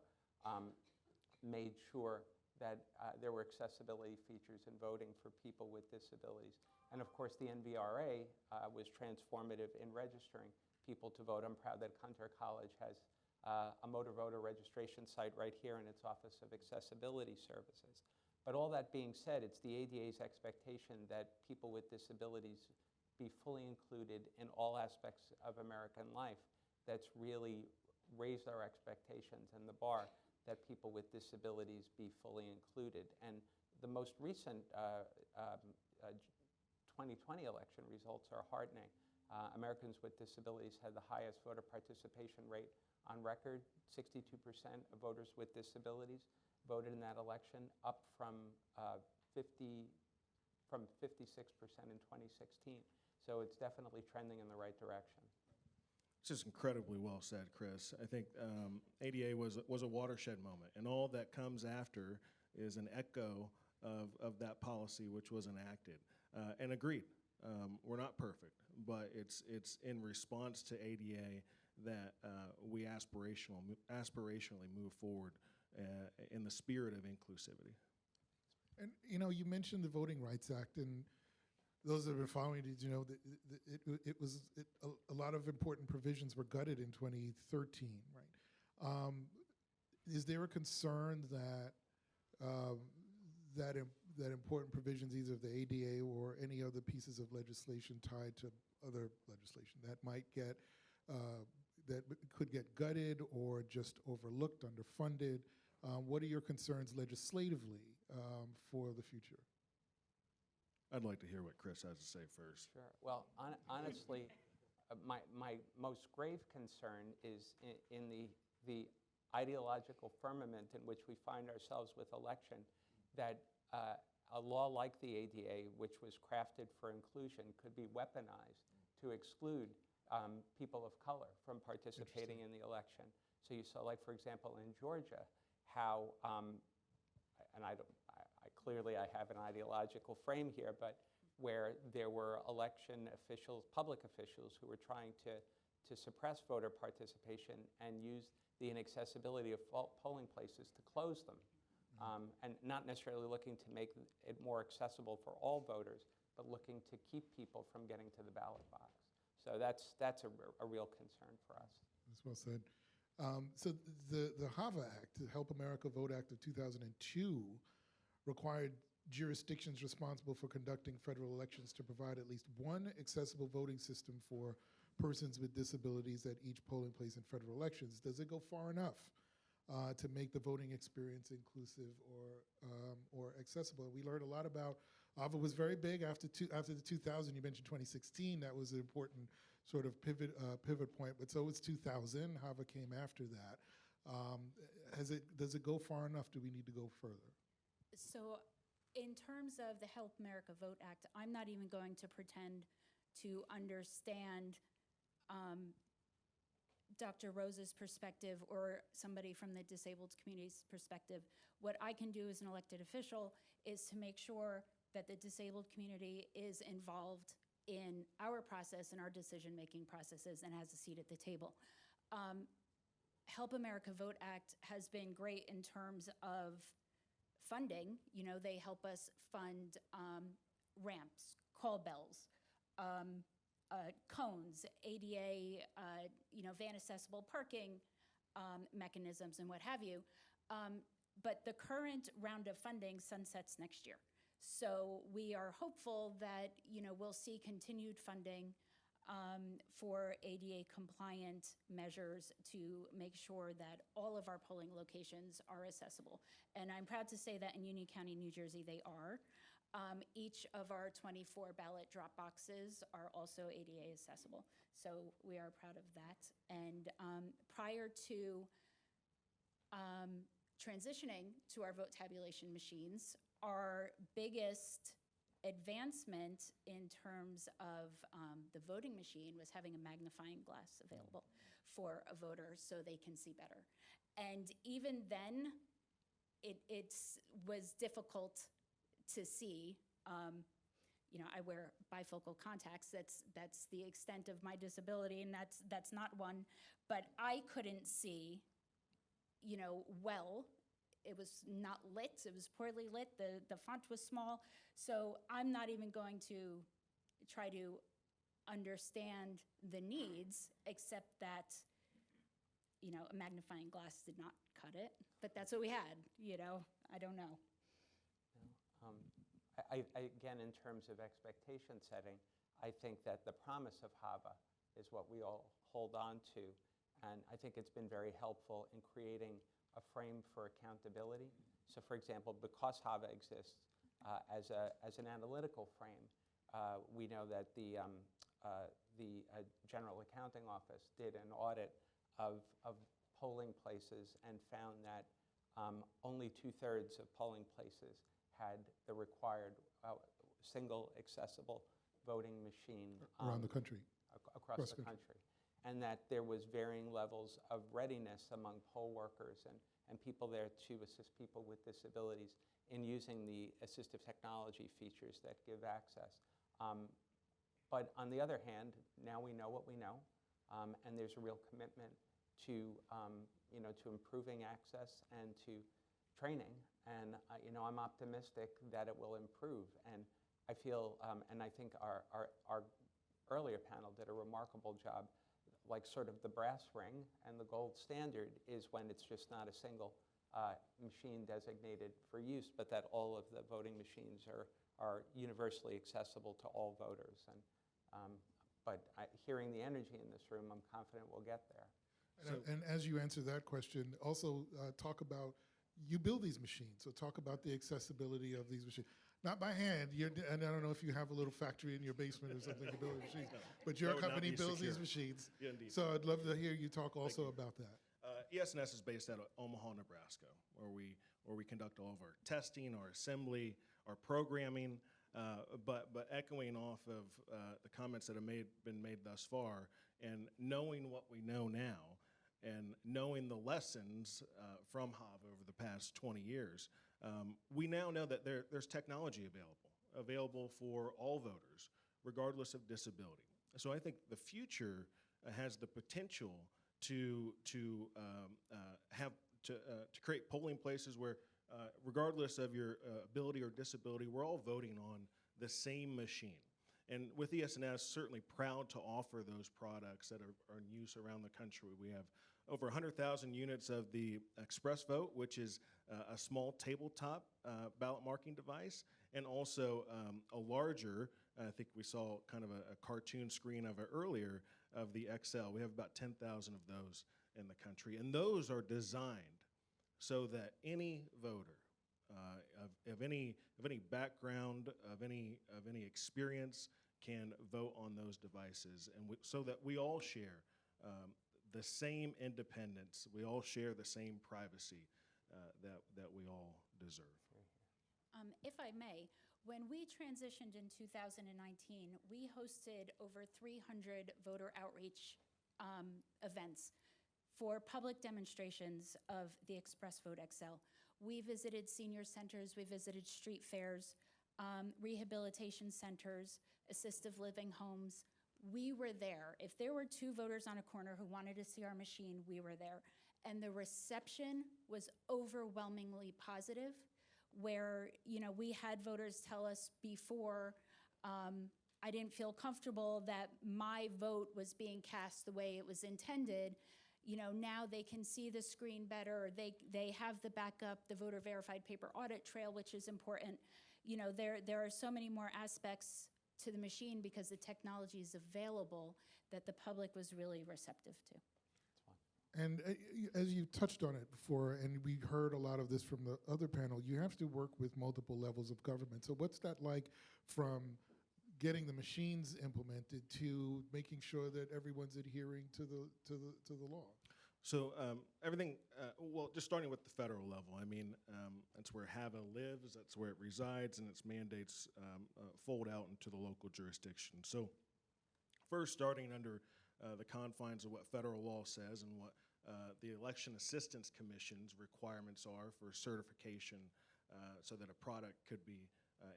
made sure that there were accessibility features in voting for people with disabilities. And of course, the NVRA was transformative in registering people to vote. I'm proud that Hunter College has a motor voter registration site right here in its Office of Accessibility Services. But all that being said, it's the ADA's expectation that people with disabilities be fully included in all aspects of American life that's really raised our expectations and the bar that people with disabilities be fully included. And the most recent 2020 election results are heartening. Americans with disabilities had the highest voter participation rate on record. 62% of voters with disabilities voted in that election, up from 56% in 2016. So it's definitely trending in the right direction. It's just incredibly well said, Chris. I think ADA was a watershed moment, and all that comes after is an echo of that policy which was enacted. And agreed, we're not perfect, but it's in response to ADA that we aspirationally move forward in the spirit of inclusivity. And you mentioned the Voting Rights Act, and those that have been following it, a lot of important provisions were gutted in 2013, right? Is there a concern that that important provisions, either of the ADA or any other pieces of legislation tied to other legislation, that might get that could get gutted or just overlooked, underfunded? What are your concerns legislatively for the future? I'd like to hear what Chris has to say first. Sure. Well, honestly, my most grave concern is in the ideological firmament in which we find ourselves with election, that a law like the ADA, which was crafted for inclusion, could be weaponized to exclude people of color from participating in the election. So you saw, like, for example, in Georgia, how, and clearly I have an ideological frame here, but where there were election officials, public officials, who were trying to suppress voter participation and use the inaccessibility of polling places to close them. And not necessarily looking to make it more accessible for all voters, but looking to keep people from getting to the ballot box. So that's a real concern for us. That's well said. So the HAVA Act, the Help America Vote Act of 2002, required jurisdictions responsible for conducting federal elections to provide at least one accessible voting system for persons with disabilities at each polling place in federal elections. Does it go far enough to make the voting experience inclusive or accessible? We learned a lot about HAVA was very big after the 2000. You mentioned 2016. That was an important sort of pivot point. But so was 2000. HAVA came after that. Does it go far enough? Do we need to go further? So in terms of the Help America Vote Act, I'm not even going to pretend to understand Dr. Rosa's perspective or somebody from the disabled community's perspective. What I can do as an elected official is to make sure that the disabled community is involved in our process and our decision-making processes and has a seat at the table. Help America Vote Act has been great in terms of funding. You know, they help us fund ramps, call bells, cones, ADA, van accessible parking mechanisms and what have you. But the current round of funding sunsets next year. So we are hopeful that, we'll see continued funding for ADA compliant measures to make sure that all of our polling locations are accessible. And I'm proud to say that in Union County, New Jersey, they are. Each of our 24 ballot drop boxes are also ADA accessible. So we are proud of that. And prior to transitioning to our vote tabulation machines, our biggest advancement in terms of the voting machine was having a magnifying glass available for a voter so they can see better. And even then, it was difficult to see. I wear bifocal contacts. That's the extent of my disability, and that's not one. But I couldn't see, well. It was not lit. It was poorly lit. The font was small. So I'm not even going to try to understand the needs, except that, a magnifying glass did not cut it. But that's what we had, I don't know. Again, in terms of expectation setting, I think that the promise of HAVA is what we all hold on to. And I think it's been very helpful in creating a frame for accountability. So for example, because HAVA exists as an analytical frame, we know that the General Accounting Office did an audit of polling places and found that only 2/3 of polling places had the required single accessible voting machine Around the country. across the country. And that there was varying levels of readiness among poll workers and people there to assist people with disabilities in using the assistive technology features that give access. But on the other hand, now we know what we know, and there's a real commitment to improving access and to training. And I'm optimistic that it will improve. And I feel, and I think our earlier panel did a remarkable job. Like sort of the brass ring and the gold standard is when it's just not a single machine designated for use, but that all of the voting machines are universally accessible to all voters. But hearing the energy in this room, I'm confident we'll get there. And as you answer that question, also talk about, you build these machines, so talk about the accessibility of these machines. Not by hand, and I don't know if you have a little factory in your basement or something to build machines, but your company builds these machines. Yeah, indeed. So I'd love to hear you talk also about that. ES&S is based out of Omaha, Nebraska, where we conduct all of our testing, our assembly, our programming. But echoing off of the comments that have been made thus far, and knowing what we know now, and knowing the lessons from HAVA over the past 20 years, we now know that there's technology available for all voters, regardless of disability. So I think the future has the potential to create polling places where, regardless of your ability or disability, we're all voting on the same machine. And with ES&S, certainly proud to offer those products that are in use around the country. We have over 100,000 units of the Express Vote, which is a small tabletop ballot marking device, and also a larger, I think we saw kind of a cartoon screen of it earlier, of the XL. We have about 10,000 of those in the country, and those are designed so that any voter of any background, of any experience, can vote on those devices, and so that we all share the same independence, we all share the same privacy that we all deserve. If I may, when we transitioned in 2019, we hosted over 300 voter outreach events for public demonstrations of the Express Vote XL. We visited senior centers, we visited street fairs, rehabilitation centers, assistive living homes. We were there. If there were two voters on a corner who wanted to see our machine, we were there. And the reception was overwhelmingly positive, where we had voters tell us before, I didn't feel comfortable that my vote was being cast the way it was intended. Now they can see the screen better. They have the backup, the voter verified paper audit trail, which is important. There are so many more aspects to the machine because the technology is available that the public was really receptive to. And as you touched on it before, and we heard a lot of this from the other panel, you have to work with multiple levels of government. So what's that like from getting the machines implemented to making sure that everyone's adhering to the law? So everything, well, just starting with the federal level, I mean, that's where HAVA lives, that's where it resides, and its mandates fold out into the local jurisdiction. So first, starting under the confines of what federal law says and what the Election Assistance Commission's requirements are for certification so that a product could be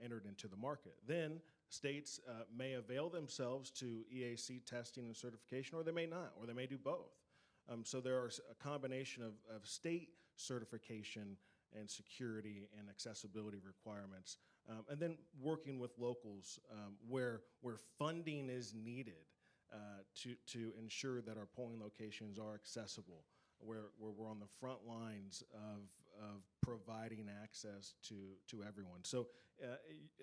entered into the market. Then states may avail themselves to EAC testing and certification, or they may not, or they may do both. So there are a combination of state certification and security and accessibility requirements, and then working with locals where funding is needed to ensure that our polling locations are accessible, where we're on the front lines of providing access to everyone. So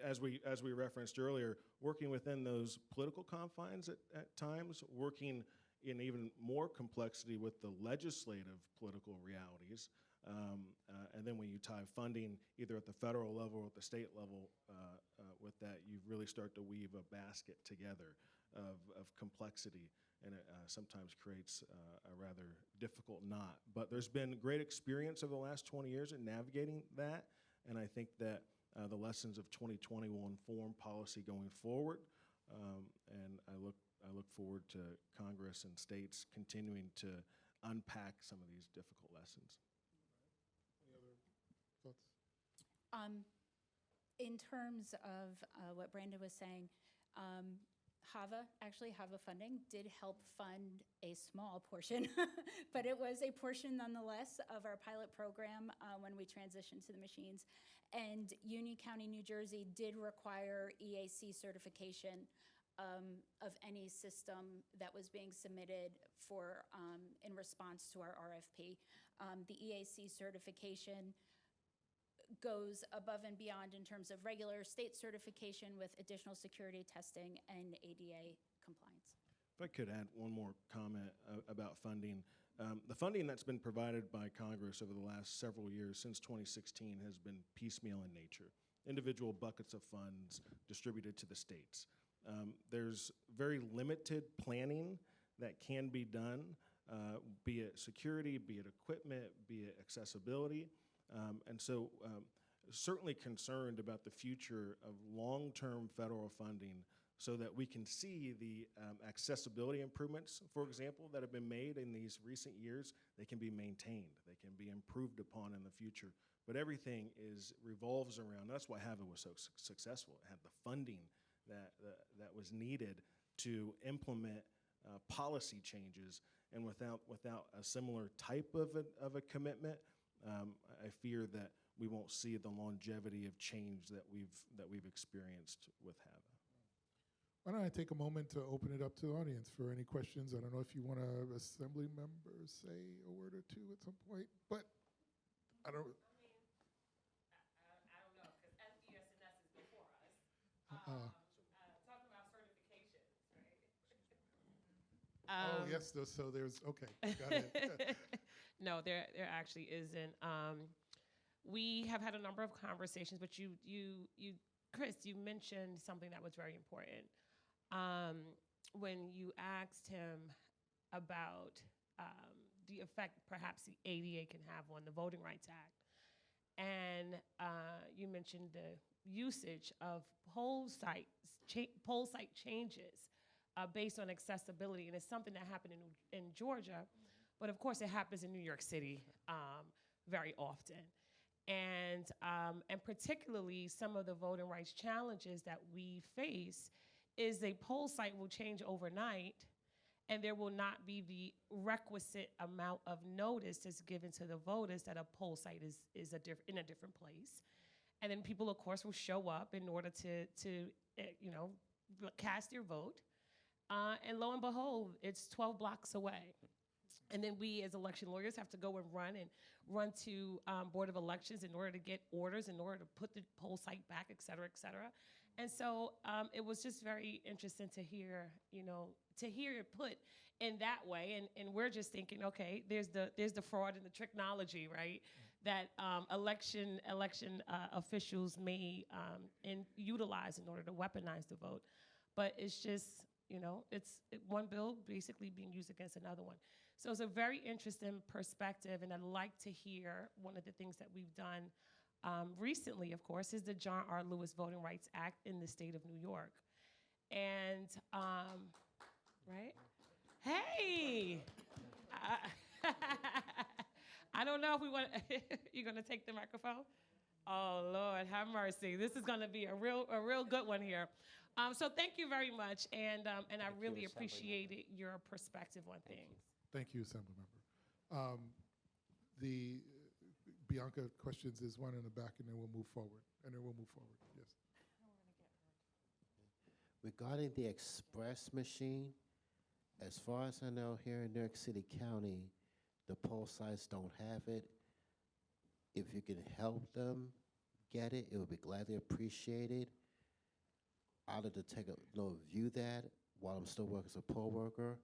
as we referenced earlier, working within those political confines at times, working in even more complexity with the legislative political realities, and then when you tie funding either at the federal level or at the state level with that, you really start to weave a basket together of complexity, and it sometimes creates a rather difficult knot. But there's been great experience over the last 20 years in navigating that, and I think that the lessons of 2020 will inform policy going forward, and I look forward to Congress and states continuing to unpack some of these difficult lessons. Any other thoughts? In terms of what Brandon was saying, HAVA funding did help fund a small portion, but it was a portion nonetheless of our pilot program when we transitioned to the machines. And Union County, New Jersey did require EAC certification of any system that was being submitted for in response to our RFP. The EAC certification goes above and beyond in terms of regular state certification with additional security testing and ADA compliance. If I could add one more comment about funding. The funding that's been provided by Congress over the last several years since 2016 has been piecemeal in nature. Individual buckets of funds distributed to the states. There's very limited planning that can be done, be it security, be it equipment, be it accessibility. And so certainly concerned about the future of long-term federal funding so that we can see the accessibility improvements, for example, that have been made in these recent years. They can be maintained, they can be improved upon in the future. But everything revolves around, that's why HAVA was so successful. It had the funding that was needed to implement policy changes, and without a similar type of a commitment, I fear that we won't see the longevity of change that we've experienced with HAVA. Why don't I take a moment to open it up to the audience for any questions? I don't know if you want to, assembly members, say a word or two at some point, but I don't. I don't know, because SES&S is before us. Talking about certifications, right? Oh, yes, so there's, okay, got it. No, there actually isn't. We have had a number of conversations, but Chris, you mentioned something that was very important. When you asked him about the effect perhaps the ADA can have on the Voting Rights Act, and you mentioned the usage of poll site changes based on accessibility, and it's something that happened in Georgia, but of course it happens in New York City very often. And particularly some of the voting rights challenges that we face is a poll site will change overnight, and there will not be the requisite amount of notice that's given to the voters that a poll site is in a different place. And then people, of course, will show up in order to cast their vote. And lo and behold, it's 12 blocks away. And then we as election lawyers have to go and run to Board of Elections in order to get orders, in order to put the poll site back, et cetera, et cetera. And so it was just very interesting to hear, it put in that way. And we're just thinking, okay, there's the fraud and the technology, right? That election officials may utilize in order to weaponize the vote. But it's just, it's one bill basically being used against another one. So it's a very interesting perspective, and I'd like to hear one of the things that we've done recently, of course, is the John R. Lewis Voting Rights Act in the state of New York. And, right? Hey! I don't know if we want, you're gonna take the microphone? Oh, Lord, have mercy. This is gonna be a real good one here. So thank you very much, and I really appreciated your perspective on things. Thank you, Assemblymember. The Bianca questions is one in the back, and then we'll move forward. Yes. Regarding the express machine, as far as I know, here in New York City County, the poll sites don't have it. If you can help them get it, it would be gladly appreciated. I'd like to view that while I'm still working as a poll worker.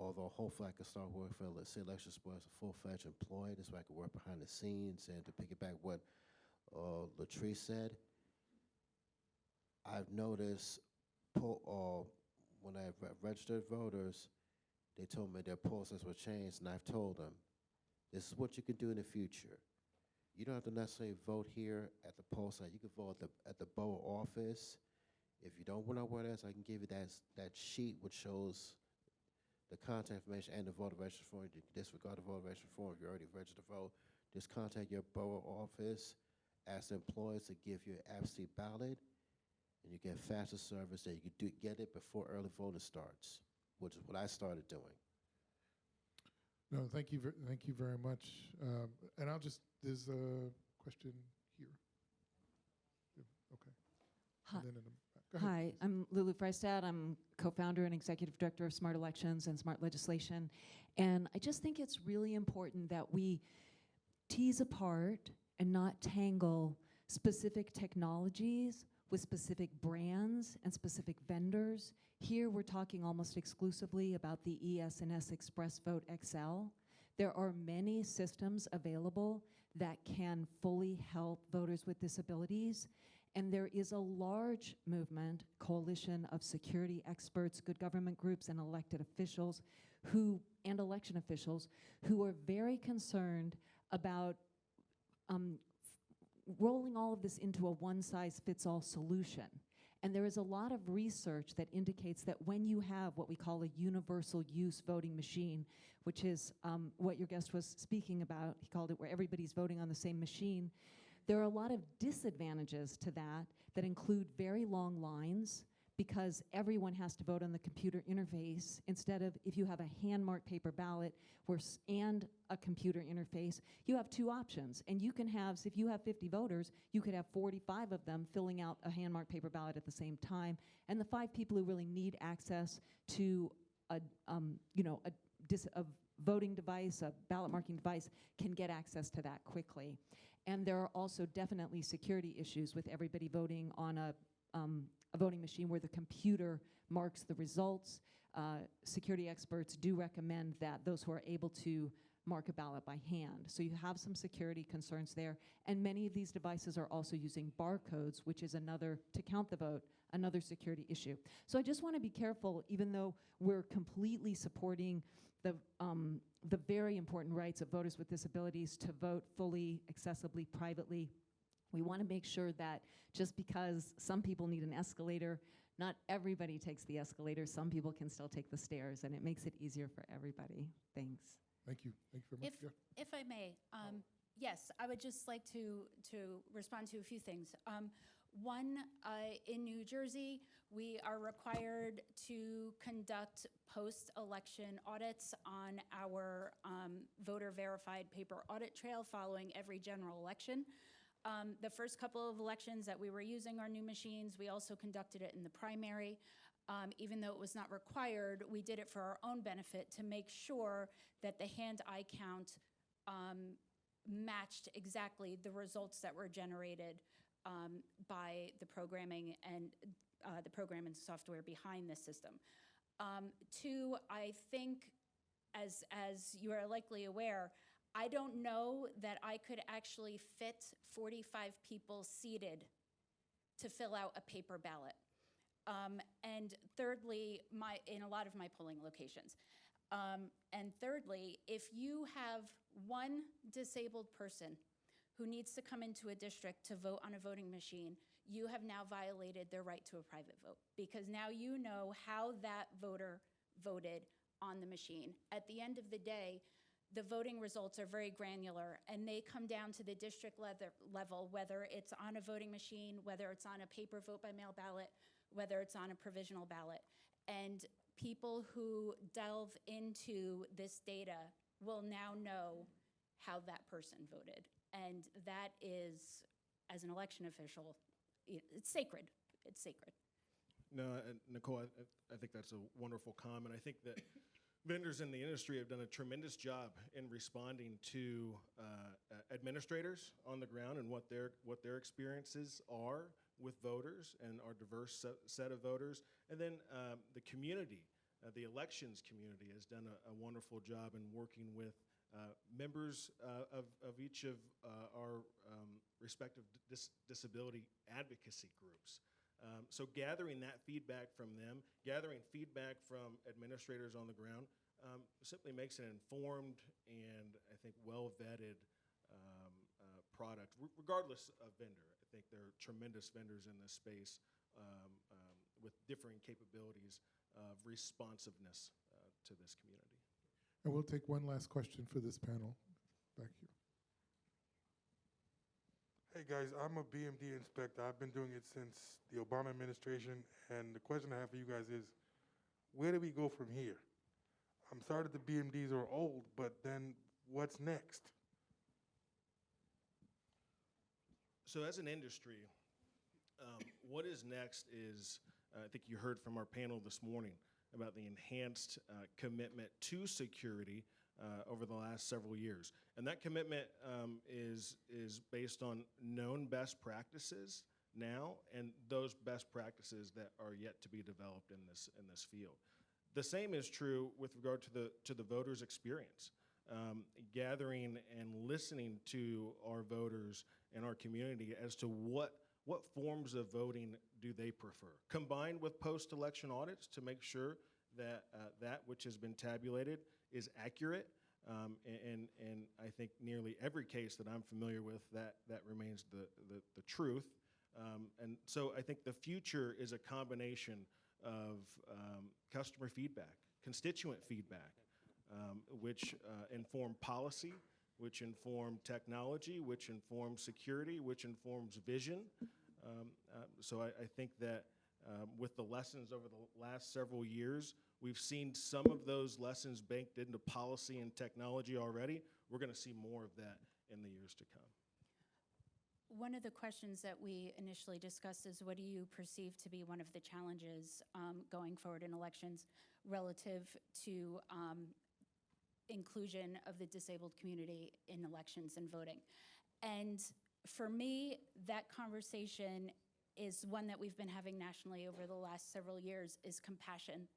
Although hopefully I can start working for, let's say, Elections Board as a full-fledged employee, this way I can work behind the scenes. And to piggyback what Latrice said, I've noticed when I registered voters, they told me their poll sites were changed, and I've told them, this is what you can do in the future. You don't have to necessarily vote here at the poll site. You can vote at the borough office. If you don't know where it is, I can give you that sheet which shows the contact information and the voter registration form. You can disregard the voter registration form if you already registered to vote. Just contact your borough office, ask the employees to give you an absentee ballot, and you get faster service that you can get it before early voting starts, which is what I started doing. No, thank you very much. And there's a question here. Yeah, okay. Hi. And then in the back. Go ahead, Hi, please. I'm Lulu Freistad. I'm co-founder and executive director of Smart Elections and Smart Legislation. And I just think it's really important that we tease apart and not tangle specific technologies with specific brands and specific vendors. Here we're talking almost exclusively about the ES&S Express Vote XL. There are many systems available that can fully help voters with disabilities. And there is a large movement, coalition of security experts, good government groups, and elected officials and election officials who are very concerned about rolling all of this into a one-size-fits-all solution. And there is a lot of research that indicates that when you have what we call a universal use voting machine, which is what your guest was speaking about, he called it where everybody's voting on the same machine, there are a lot of disadvantages to that include very long lines, because everyone has to vote on the computer interface instead of if you have a hand-marked paper ballot and a computer interface, you have two options. And you can have, so if you have 50 voters, you could have 45 of them filling out a hand-marked paper ballot at the same time. And the 5 people who really need access to a voting device, a ballot marking device, can get access to that quickly. And there are also definitely security issues with everybody voting on a voting machine where the computer marks the results. Security experts do recommend that those who are able to mark a ballot by hand. So you have some security concerns there. And many of these devices are also using barcodes, which is another, to count the vote, another security issue. So I just want to be careful, even though we're completely supporting the very important rights of voters with disabilities to vote fully, accessibly, privately. We want to make sure that just because some people need an escalator, not everybody takes the escalator. Some people can still take the stairs, and it makes it easier for everybody. Thanks. Thank you. Thank you very much. Yeah. If I may, yes, I would just like to respond to a few things. One, in New Jersey, we are required to conduct post-election audits on our voter-verified paper audit trail following every general election. The first couple of elections that we were using our new machines, we also conducted it in the primary. Even though it was not required, we did it for our own benefit to make sure that the hand-eye count matched exactly the results that were generated by the programming and the program and software behind the system. Two, I think, as you are likely aware, I don't know that I could actually fit 45 people seated to fill out a paper ballot. And thirdly, in a lot of my polling locations. And thirdly, if you have one disabled person who needs to come into a district to vote on a voting machine, you have now violated their right to a private vote, because now you know how that voter voted on the machine. At the end of the day, the voting results are very granular, and they come down to the district level, whether it's on a voting machine, whether it's on a paper vote by mail ballot, whether it's on a provisional ballot. And people who delve into this data will now know how that person voted. And that is, as an election official, it's sacred. It's sacred. No, Nicole, I think that's a wonderful comment. I think that vendors in the industry have done a tremendous job in responding to administrators on the ground and what their experiences are with voters and our diverse set of voters. And then the community, the elections community, has done a wonderful job in working with members of each of our respective disability advocacy groups. So gathering that feedback from them, gathering feedback from administrators on the ground, simply makes an informed and, I think, well-vetted product, regardless of vendor. I think there are tremendous vendors in this space with differing capabilities of responsiveness to this community. And we'll take one last question for this panel. Back here. Hey guys, I'm a BMD inspector. I've been doing it since the Obama administration, and the question I have for you guys is, where do we go from here? I'm sorry that the BMDs are old, but then what's next? So as an industry, what is next is, I think you heard from our panel this morning about the enhanced commitment to security over the last several years. And that commitment is based on known best practices now and those best practices that are yet to be developed in this field. The same is true with regard to the voters' experience. Gathering and listening to our voters and our community as to what forms of voting do they prefer, combined with post-election audits to make sure that that which has been tabulated is accurate. And I think nearly every case that I'm familiar with, that remains the truth. And so I think the future is a combination of customer feedback, constituent feedback, which inform policy, which inform technology, which inform security, which informs vision. So I think that With the lessons over the last several years, we've seen some of those lessons banked into policy and technology already. We're going to see more of that in the years to come. One of the questions that we initially discussed is what do you perceive to be one of the challenges going forward in elections relative to inclusion of the disabled community in elections and voting? And for me, that conversation is one that we've been having nationally over the last several years, is compassion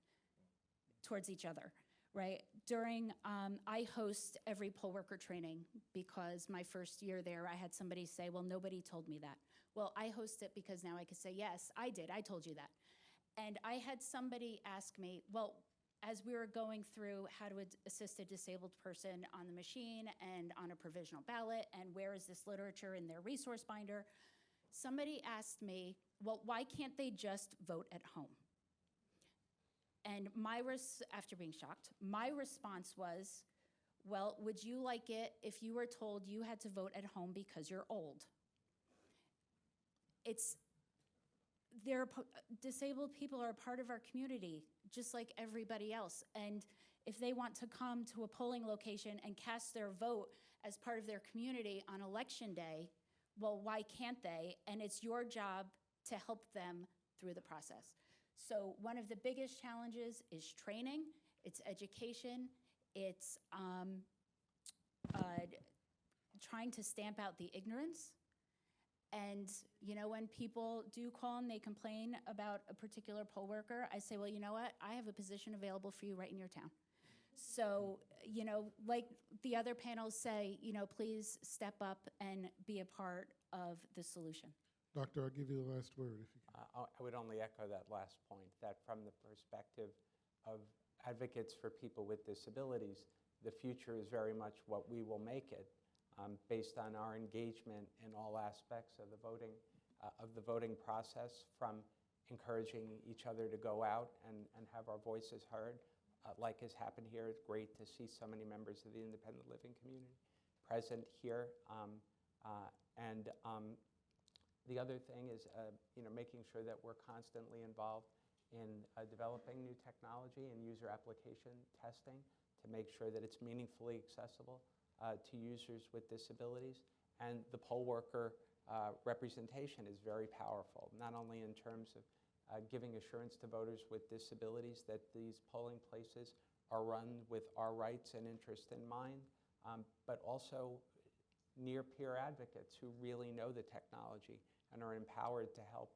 towards each other, right? I host every poll worker training because my first year there, I had somebody say, well, nobody told me that. Well, I host it because now I can say, yes, I did, I told you that. And I had somebody ask me, well, as we were going through how to assist a disabled person on the machine and on a provisional ballot, and where is this literature in their resource binder, somebody asked me, well, why can't they just vote at home? And after being shocked, my response was, well, would you like it if you were told you had to vote at home because you're old? Disabled people are a part of our community, just like everybody else. And if they want to come to a polling location and cast their vote as part of their community on election day, well, why can't they? And it's your job to help them through the process. So one of the biggest challenges is training, it's education, it's trying to stamp out the ignorance. And when people do call and they complain about a particular poll worker, I say, well, you know what? I have a position available for you right in your town. So, like the other panels say, please step up and be a part of the solution. Doctor, I'll give you the last word. If you can. I would only echo that last point, that from the perspective of advocates for people with disabilities, the future is very much what we will make it, based on our engagement in all aspects of the voting process, from encouraging each other to go out and have our voices heard, like has happened here. It's great to see so many members of the independent living community present here. The other thing is making sure that we're constantly involved in developing new technology and user application testing to make sure that it's meaningfully accessible to users with disabilities. And the poll worker representation is very powerful, not only in terms of giving assurance to voters with disabilities that these polling places are run with our rights and interest in mind, but also near peer advocates who really know the technology and are empowered to help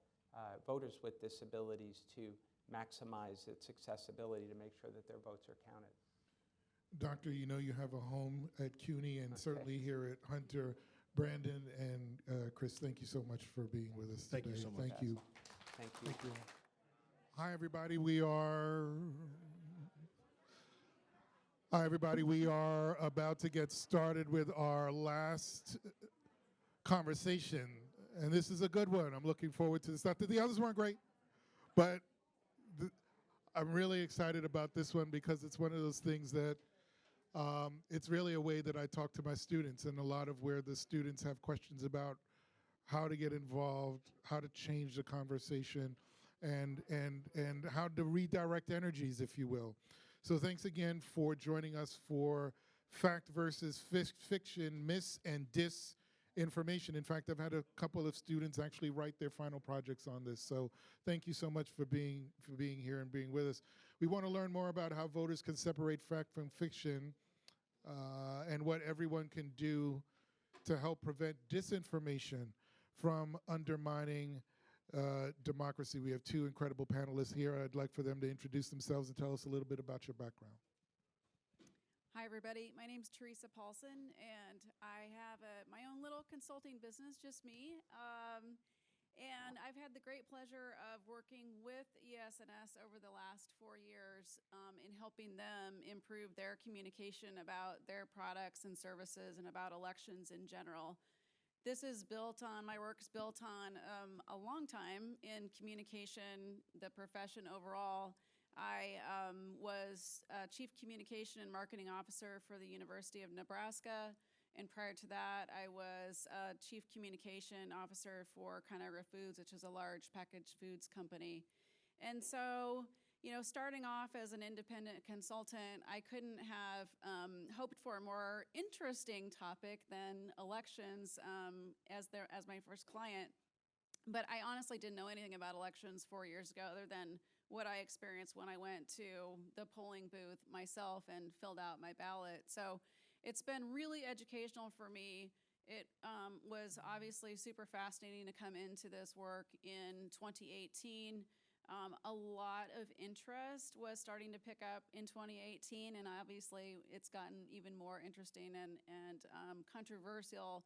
voters with disabilities to maximize its accessibility to make sure that their votes are counted. Doctor, you have a home at CUNY and certainly here at Hunter. Brandon and Chris, thank you so much for being with us today. Thank you so much. Thank you. Thank you. Thank you. Hi, everybody. We are about to get started with our last conversation. And this is a good one. I'm looking forward to this. Not that the others weren't great, but I'm really excited about this one because it's one of those things that it's really a way that I talk to my students, and a lot of where the students have questions about how to get involved, how to change the conversation, and how to redirect energies, if you will. So thanks again for joining us for Fact versus Fiction, Mis and Disinformation. In fact, I've had a couple of students actually write their final projects on this. So thank you so much for being here and being with us. We want to learn more about how voters can separate fact from fiction and what everyone can do to help prevent disinformation from undermining democracy. We have two incredible panelists here. I'd like for them to introduce themselves and tell us a little bit about your background. Hi, everybody. My name's Teresa Paulson, and I have my own little consulting business, just me. And I've had the great pleasure of working with ES&S over the last 4 years in helping them improve their communication about their products and services and about elections in general. My work's built on a long time in communication, the profession overall. I was Chief Communication and Marketing Officer for the University of Nebraska. And prior to that, I was Chief Communication Officer for Conagra Foods, which is a large packaged foods company. And so, starting off as an independent consultant, I couldn't have hoped for a more interesting topic than elections as my first client. But I honestly didn't know anything about elections 4 years ago other than what I experienced when I went to the polling booth myself and filled out my ballot. So it's been really educational for me. It was obviously super fascinating to come into this work in 2018. A lot of interest was starting to pick up in 2018, and obviously it's gotten even more interesting and controversial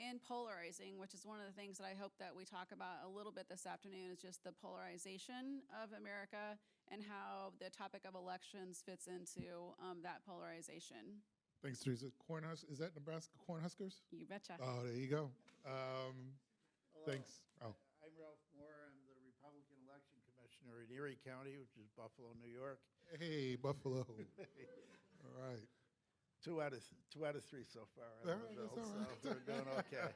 and polarizing, which is one of the things that I hope that we talk about a little bit this afternoon, is just the polarization of America and how the topic of elections fits into that polarization. Thanks, Teresa. Is that Nebraska Cornhuskers? You betcha. Oh, there you go. Thanks. Oh. I'm Ralph Moore. I'm the Republican Election Commissioner in Erie County, which is Buffalo, New York. Hey, Buffalo. All right. Two out of three so far. All right, that's all right. So we're doing okay.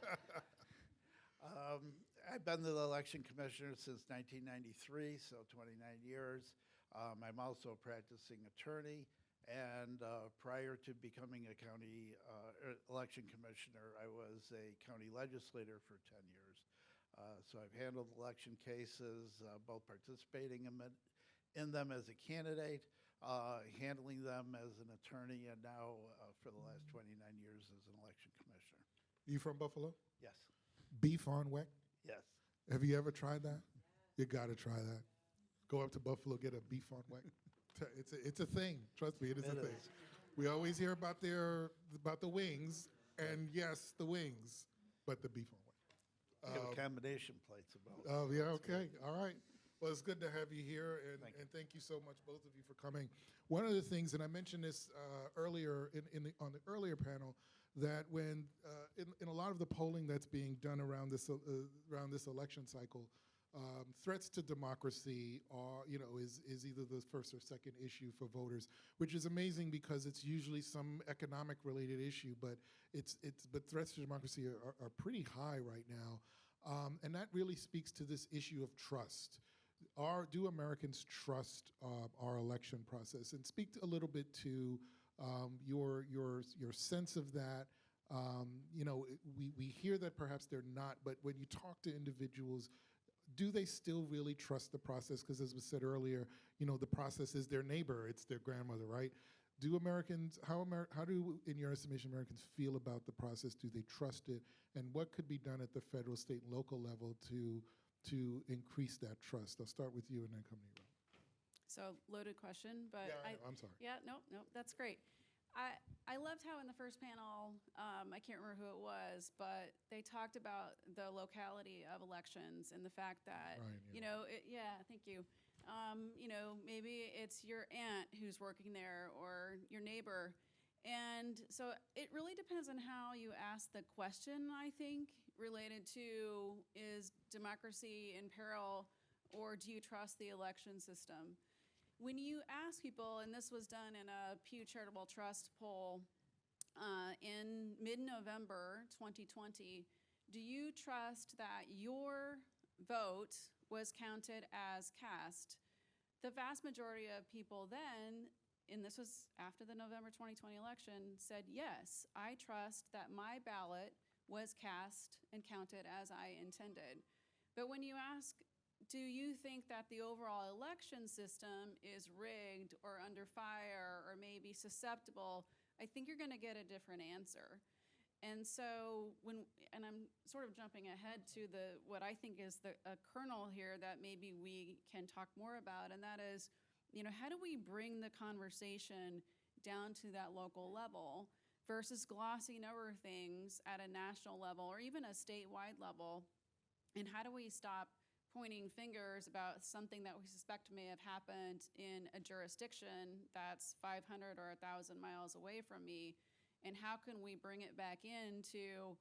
I've been the election commissioner since 1993, so 29 years. I'm also a practicing attorney, and prior to becoming a county election commissioner, I was a county legislator for 10 years. So I've handled election cases, both participating in them as a candidate, handling them as an attorney, and now for the last 29 years as an election commissioner. You from Buffalo? Yes. Beef on weck? Yes. Have you ever tried that? You got to try that. Go up to Buffalo, get a beef on weck. It's a thing. Trust me, it is a thing. We always hear about the wings, and yes, the wings, but the beef on weck. We have a combination plates about. Oh yeah, okay, all right. Well, it's good to have you here, and thank you so much, both of you, for coming. One of the things, and I mentioned this earlier on the earlier panel, that when in a lot of the polling that's being done around this election cycle, threats to democracy is either the first or second issue for voters, which is amazing because it's usually some economic related issue, but threats to democracy are pretty high right now, and that really speaks to this issue of trust. Do Americans trust our election process? And speak a little bit to your sense of that. We hear that perhaps they're not, but when you talk to individuals, do they still really trust the process? Because as was said earlier, the process is their neighbor, it's their grandmother, right? Do Americans, how do, in your estimation, Americans feel about the process? Do they trust it? And what could be done at the federal, state, and local level to increase that trust? I'll start with you and then come to you, Rob. So loaded question, but yeah, I'm sorry. Yeah, no, that's great. I loved how in the first panel, I can't remember who it was, but they talked about the locality of elections and the fact that, thank you. Maybe it's your aunt who's working there or your neighbor. And so it really depends on how you ask the question, I think, related to, is democracy in peril or do you trust the election system? When you ask people, and this was done in a Pew Charitable Trust poll in mid-November 2020, do you trust that your vote was counted as cast? The vast majority of people then, and this was after the November 2020 election, said, yes, I trust that my ballot was cast and counted as I intended. But when you ask, do you think that the overall election system is rigged or under fire or maybe susceptible, I think you're going to get a different answer. And so and I'm sort of jumping ahead to what I think is a kernel here that maybe we can talk more about, and that is, how do we bring the conversation down to that local level versus glossing over things at a national level or even a statewide level? And how do we stop pointing fingers about something that we suspect may have happened in a jurisdiction that's 500 or 1,000 miles away from me? And how can we bring it back into,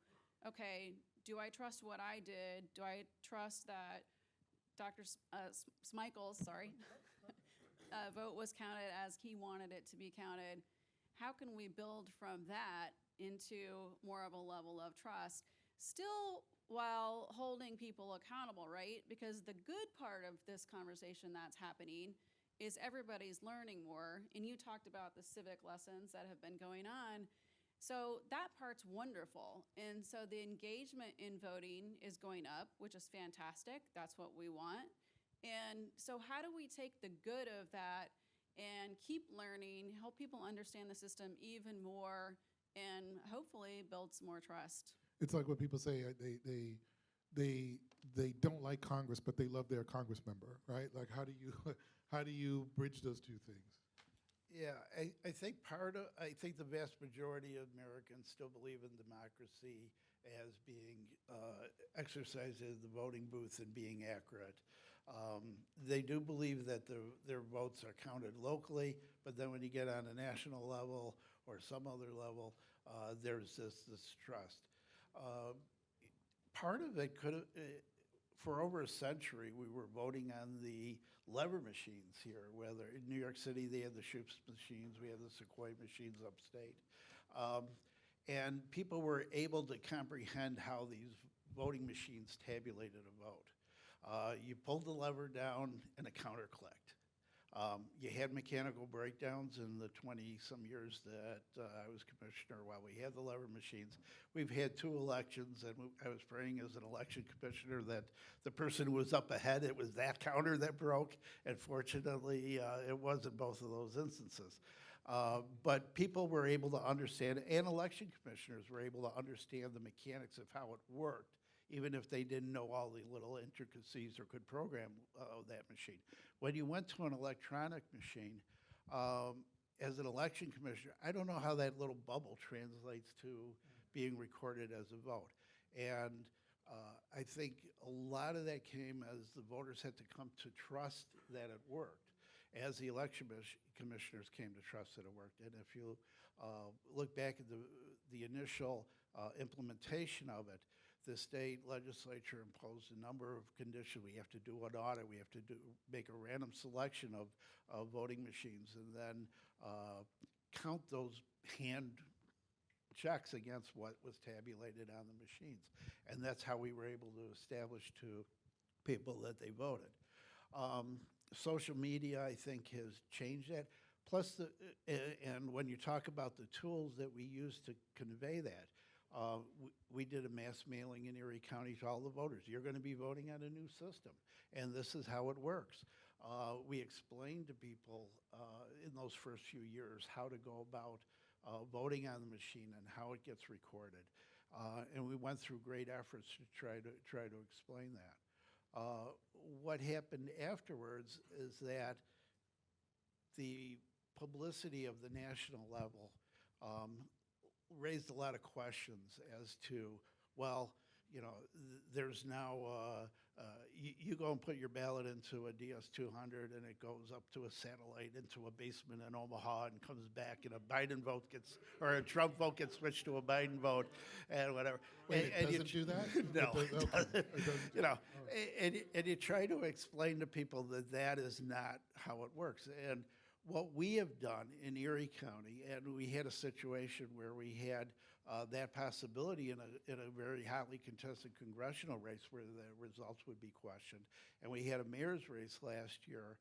okay, do I trust what I did? Do I trust that Dr. Smichael's, vote was counted as he wanted it to be counted? How can we build from that into more of a level of trust? still while holding people accountable, right? Because the good part of this conversation that's happening is everybody's learning more. And you talked about the civic lessons that have been going on. So that part's wonderful. And so the engagement in voting is going up, which is fantastic. That's what we want. And so how do we take the good of that and keep learning, help people understand the system even more, and hopefully build some more trust? It's like what people say, they don't like Congress, but they love their Congress member, right? Like, how do you bridge those two things? Yeah, I think I think the vast majority of Americans still believe in democracy as being exercised at the voting booth and being accurate. They do believe that their votes are counted locally, but then when you get on a national level or some other level, there's this trust. Part of it could have, for over a century, we were voting on the lever machines here, whether in New York City they had the Shoops machines, we had the Sequoia machines upstate. And people were able to comprehend how these voting machines tabulated a vote. You pulled the lever down and a counter clicked. You had mechanical breakdowns in the 20-some years that I was commissioner while we had the lever machines. We've had 2 elections, and I was praying as an election commissioner that the person who was up ahead, it was that counter that broke, and fortunately, it wasn't both of those instances. But people were able to understand, and election commissioners were able to understand the mechanics of how it worked, even if they didn't know all the little intricacies or could program that machine. When you went to an electronic machine, as an election commissioner, I don't know how that little bubble translates to being recorded as a vote. And I think a lot of that came as the voters had to come to trust that it worked, as the election commissioners came to trust that it worked. And if you look back at the initial implementation of it, the state legislature imposed a number of conditions. We have to do an audit. We have to make a random selection of voting machines and then count those hand checks against what was tabulated on the machines. And that's how we were able to establish to people that they voted. Social media, I think, has changed that. Plus, and when you talk about the tools that we use to convey that, we did a mass mailing in Erie County to all the voters. You're going to be voting on a new system, and this is how it works. We explained to people in those first few years how to go about voting on the machine and how it gets recorded, and we went through great efforts to try to explain that. What happened afterwards is that the publicity of the national level raised a lot of questions as to, well, you know, there's now, you go and put your ballot into a DS-200 and it goes up to a satellite into a basement in Omaha and comes back, and a Biden vote gets, or a Trump vote gets switched to a Biden vote and whatever. Wait, it doesn't do that? No, It does- okay. It doesn't- you know, and you try to explain to people that that is not how it works. And what we have done in Erie County, and we had a situation where we had that possibility in a very hotly contested congressional race where the results would be questioned. And we had a mayor's race last year,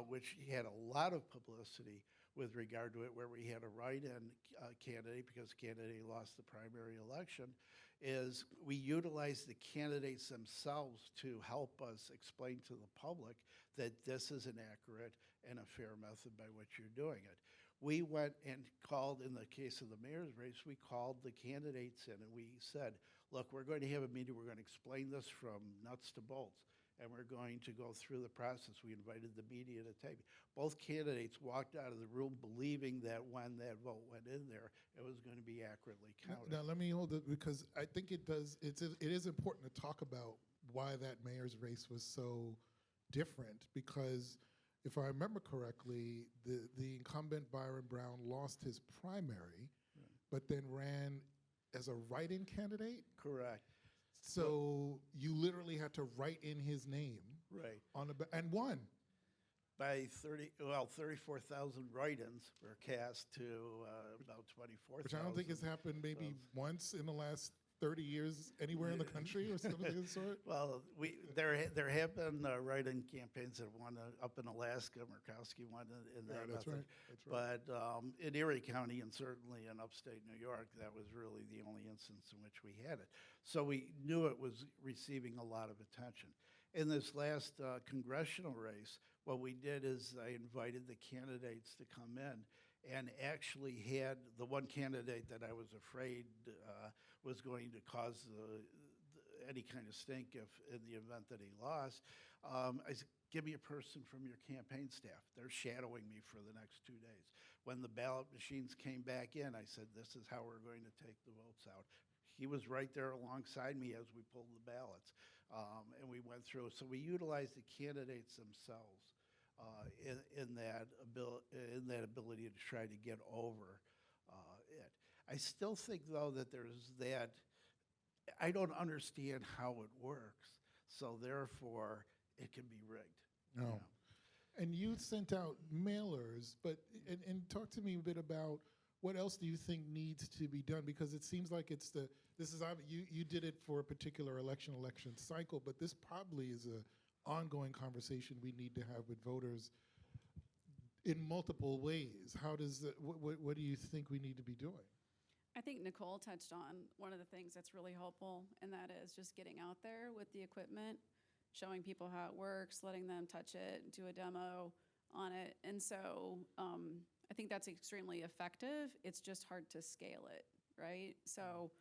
which had a lot of publicity with regard to it, where we had a write-in candidate because the candidate lost the primary election. Is we utilized the candidates themselves to help us explain to the public that this is an accurate and a fair method by which you're doing it. We went and called, in the case of the mayor's race, we called the candidates in and we said, look, we're going to have a meeting, we're going to explain this from nuts to bolts, and we're going to go through the process. We invited the media to tape. Both candidates walked out of the room believing that when that vote went in there, it was going to be accurately counted. Now let me hold it, because I think it is important to talk about why that mayor's race was so different, because if I remember correctly, the incumbent Byron Brown lost his primary, but then ran as a write-in candidate? Correct. So you literally had to write in his name. Right. On and won. By 34,000 write-ins were cast to about 24,000. Which I don't think has happened maybe once in the last 30 years anywhere in the country or something of the sort? Well, there have been write-in campaigns that won up in Alaska. Murkowski won in Yeah, that that's method. right. That's right. But in Erie County and certainly in upstate New York, that was really the only instance in which we had it. So we knew it was receiving a lot of attention. In this last congressional race, what we did is I invited the candidates to come in and actually had the one candidate that I was afraid was going to cause any kind of stink if in the event that he lost. I said, give me a person from your campaign staff. They're shadowing me for the next 2 days. When the ballot machines came back in, I said, this is how we're going to take the votes out. He was right there alongside me as we pulled the ballots, and we went through. So we utilized the candidates themselves in that ability to try to get over it. I still think, though, that there's that. I don't understand how it works, so therefore it can be rigged. No. You know? And you sent out mailers, but and talk to me a bit about what else do you think needs to be done? Because it seems like you did it for a particular election cycle, but this probably is a ongoing conversation we need to have with voters in multiple ways. What do you think we need to be doing? I think Nicole touched on one of the things that's really helpful, and that is just getting out there with the equipment, showing people how it works, letting them touch it, do a demo on it. And so I think that's extremely effective. It's just hard to scale it, right? So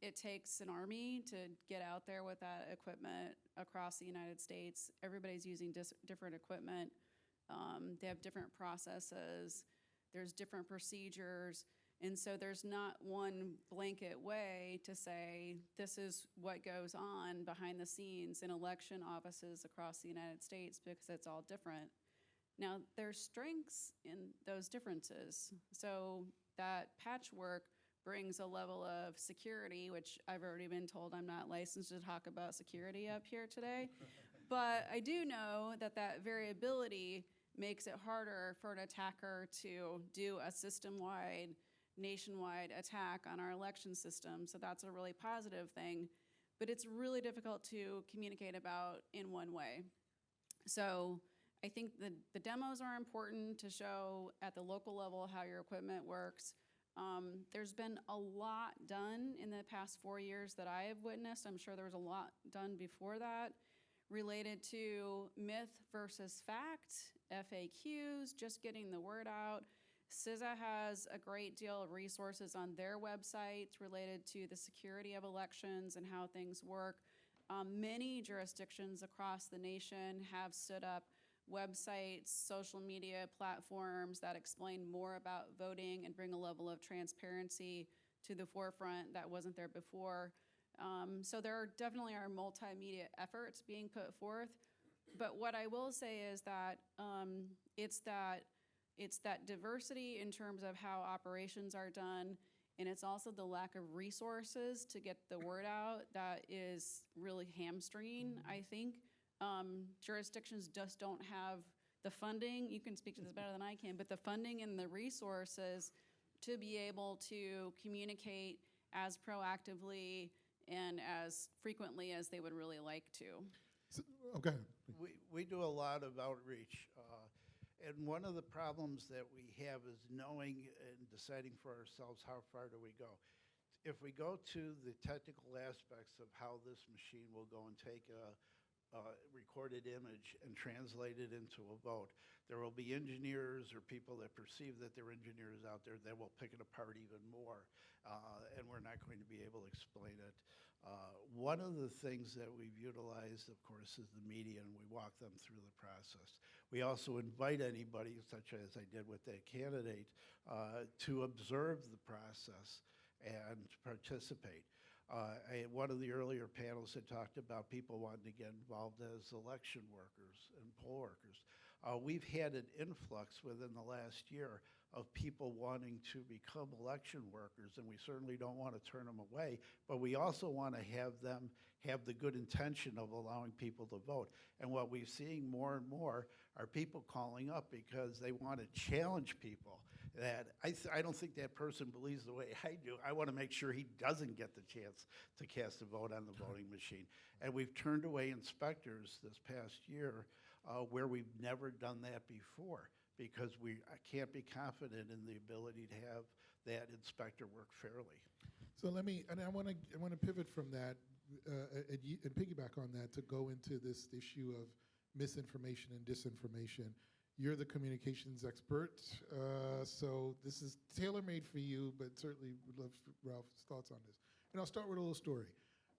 it takes an army to get out there with that equipment across the United States. Everybody's using different equipment. They have different processes. There's different procedures. And so there's not one blanket way to say this is what goes on behind the scenes in election offices across the United States, because it's all different. Now, there's strengths in those differences. So that patchwork brings a level of security, which I've already been told I'm not licensed to talk about security up here today. But I do know that that variability makes it harder for an attacker to do a system-wide, nationwide attack on our election system. So that's a really positive thing. But it's really difficult to communicate about in one way. So I think the demos are important to show at the local level how your equipment works. There's been a lot done in the past 4 years that I have witnessed. I'm sure there was a lot done before that related to myth versus fact, FAQs, just getting the word out. CISA has a great deal of resources on their websites related to the security of elections and how things work. Many jurisdictions across the nation have stood up websites, social media platforms that explain more about voting and bring a level of transparency to the forefront that wasn't there before. So there definitely are multimedia efforts being put forth. But what I will say is that it's that diversity in terms of how operations are done, and it's also the lack of resources to get the word out that is really hamstringing, I think. Jurisdictions just don't have the funding. You can speak to this better than I can, but the funding and the resources to be able to communicate as proactively and as frequently as they would really like to. Okay. We do a lot of outreach, and one of the problems that we have is knowing and deciding for ourselves how far do we go. If we go to the technical aspects of how this machine will go and take a recorded image and translate it into a vote, there will be engineers or people that perceive that they're engineers out there that will pick it apart even more, and we're not going to be able to explain it. One of the things that we've utilized, of course, is the media, and we walk them through the process. We also invite anybody, such as I did with that candidate, to observe the process and participate. One of the earlier panels had talked about people wanting to get involved as election workers and poll workers. We've had an influx within the last year of people wanting to become election workers, and we certainly don't want to turn them away, but we also want to have them have the good intention of allowing people to vote. And what we're seeing more and more are people calling up because they want to challenge people that I don't think that person believes the way I do. I want to make sure he doesn't get the chance to cast a vote on the voting machine. And we've turned away inspectors this past year where we've never done that before because I can't be confident in the ability to have that inspector work fairly. So I want to pivot from that and piggyback on that to go into this issue of misinformation and disinformation. You're the communications expert, so this is tailor-made for you, but certainly would love Ralph's thoughts on this. And I'll start with a little story.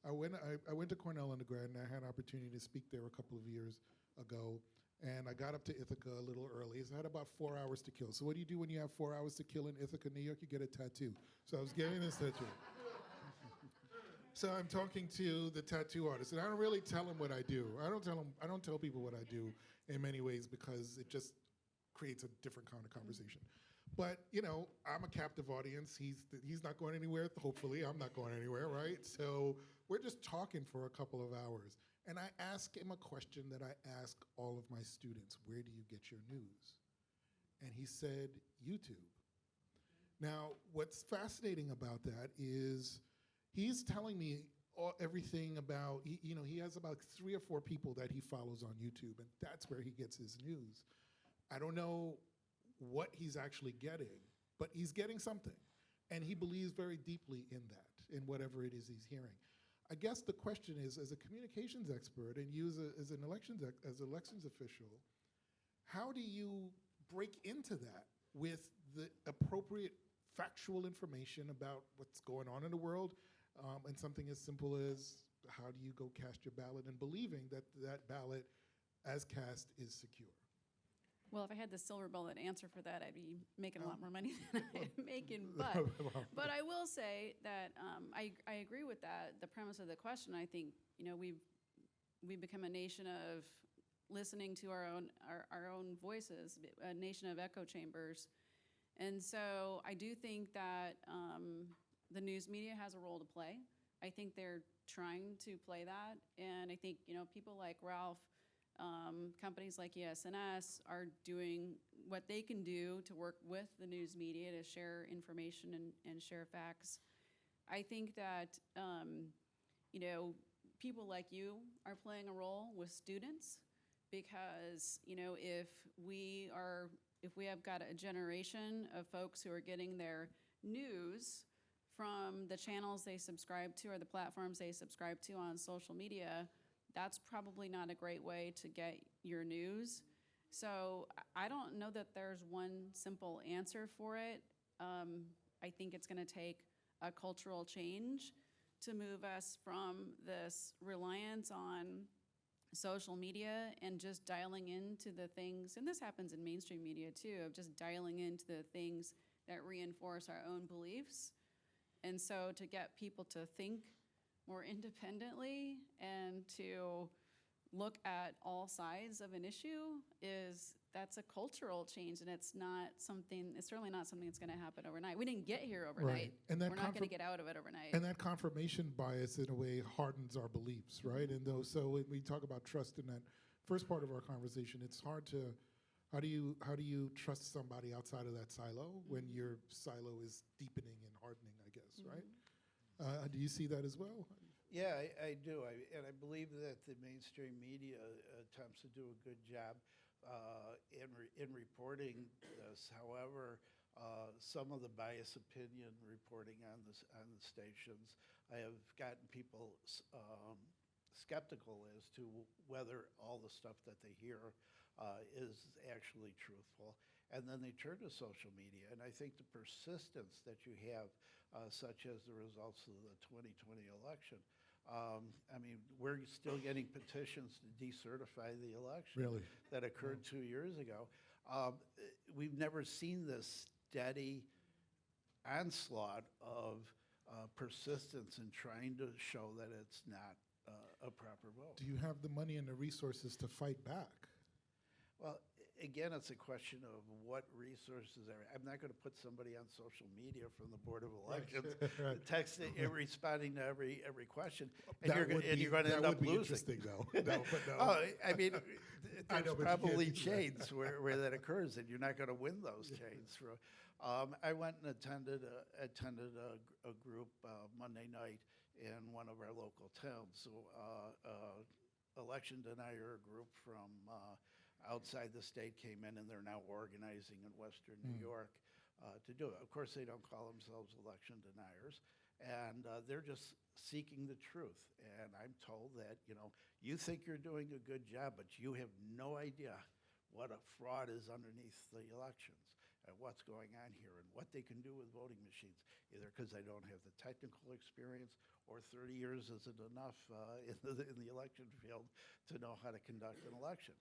I went to Cornell undergrad, and I had an opportunity to speak there a couple of years ago, and I got up to Ithaca a little early. So I had about 4 hours to kill. So what do you do when you have 4 hours to kill in Ithaca, New York? You get a tattoo. So I was getting this tattoo. So I'm talking to the tattoo artist, and I don't really tell him what I do. I don't tell people what I do in many ways because it just creates a different kind of conversation. But you know, I'm a captive audience. He's not going anywhere. Hopefully, I'm not going anywhere, right? So we're just talking for a couple of hours, and I ask him a question that I ask all of my students: where do you get your news? And he said, YouTube. Now, what's fascinating about that is he's telling me everything about, he has about 3 or 4 people that he follows on YouTube, and that's where he gets his news. I don't know what he's actually getting, but he's getting something. And he believes very deeply in that, in whatever it is he's hearing. I guess the question is, as a communications expert and you as an elections official, how do you break into that with the appropriate factual information about what's going on in the world, and something as simple as how do you go cast your ballot and believing that that ballot as cast is secure? Well, if I had the silver bullet answer for that, I'd be making a lot more money than I'm making. But I will say that I agree with that, the premise of the question. I think, we've become a nation of listening to our own voices, a nation of echo chambers. And so I do think that the news media has a role to play. I think they're trying to play that. And I think, people like Ralph, companies like ES&S are doing what they can do to work with the news media to share information and share facts. I think that, people like you are playing a role with students because, if we have got a generation of folks who are getting their news from the channels they subscribe to or the platforms they subscribe to on social media, that's probably not a great way to get your news. So I don't know that there's one simple answer for it. I think it's going to take a cultural change to move us from this reliance on social media and just dialing into the things, and this happens in mainstream media too, of just dialing into the things that reinforce our own beliefs. And so to get people to think more independently and to look at all sides of an issue that's a cultural change, and it's certainly not something that's going to happen overnight. We didn't get here overnight. Right. And that we're not going to get out of it overnight. And that confirmation bias, in a way, hardens our beliefs, right? And so when we talk about trust in that first part of our conversation, it's hard to, how do you trust somebody outside of that silo when your silo is deepening and hardening, I guess, right? Do you see that as well? Yeah, I do. And I believe that the mainstream media attempts to do a good job in reporting this. However, some of the bias opinion reporting on the stations, I have gotten people skeptical as to whether all the stuff that they hear is actually truthful. And then they turn to social media. And I think the persistence that you have, such as the results of the 2020 election, we're still getting petitions to decertify the election that occurred 2 years ago. We've never seen this steady onslaught of persistence in trying to show that it's not a proper vote. Do you have the money and the resources to fight back? Well, again, it's a question of what resources are. I'm not going to put somebody on social media from the Board of Elections texting and responding to every question, and you're going to end up losing. Interesting, though. No. There's probably chains where that occurs, and you're not going to win those chains. I went and attended a group Monday night in one of our local towns. So, election denier group from outside the state came in, and they're now organizing in Western New York to do it. Of course, they don't call themselves election deniers, and they're just seeking the truth. And I'm told that, you think you're doing a good job, but you have no idea what a fraud is underneath the elections and what's going on here and what they can do with voting machines, either because they don't have the technical experience or 30 years isn't enough in the election field to know how to conduct an election.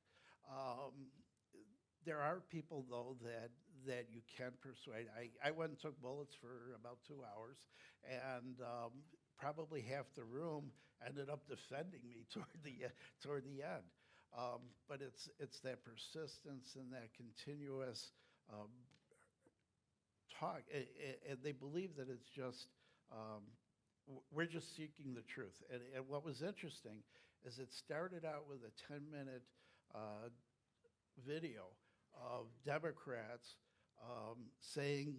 There are people, though, that you can persuade. I went and took bullets for about 2 hours, and probably half the room ended up defending me toward the end. But it's that persistence and that continuous talk, and they believe that it's just we're just seeking the truth. And what was interesting is it started out with a 10-minute video of Democrats saying,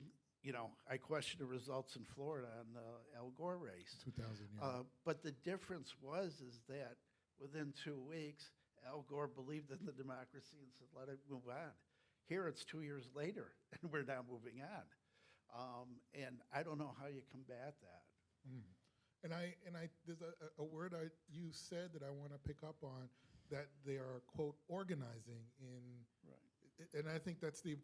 I question the results in Florida on the Al Gore race. 2000, yeah. But the difference is that within 2 weeks, Al Gore believed in the democracy and said, let it move on. Here it's 2 years later, and we're now moving on. And I don't know how you combat that. And there's a word you said that I want to pick up on, that they are, quote, organizing in. Right. And I think that's the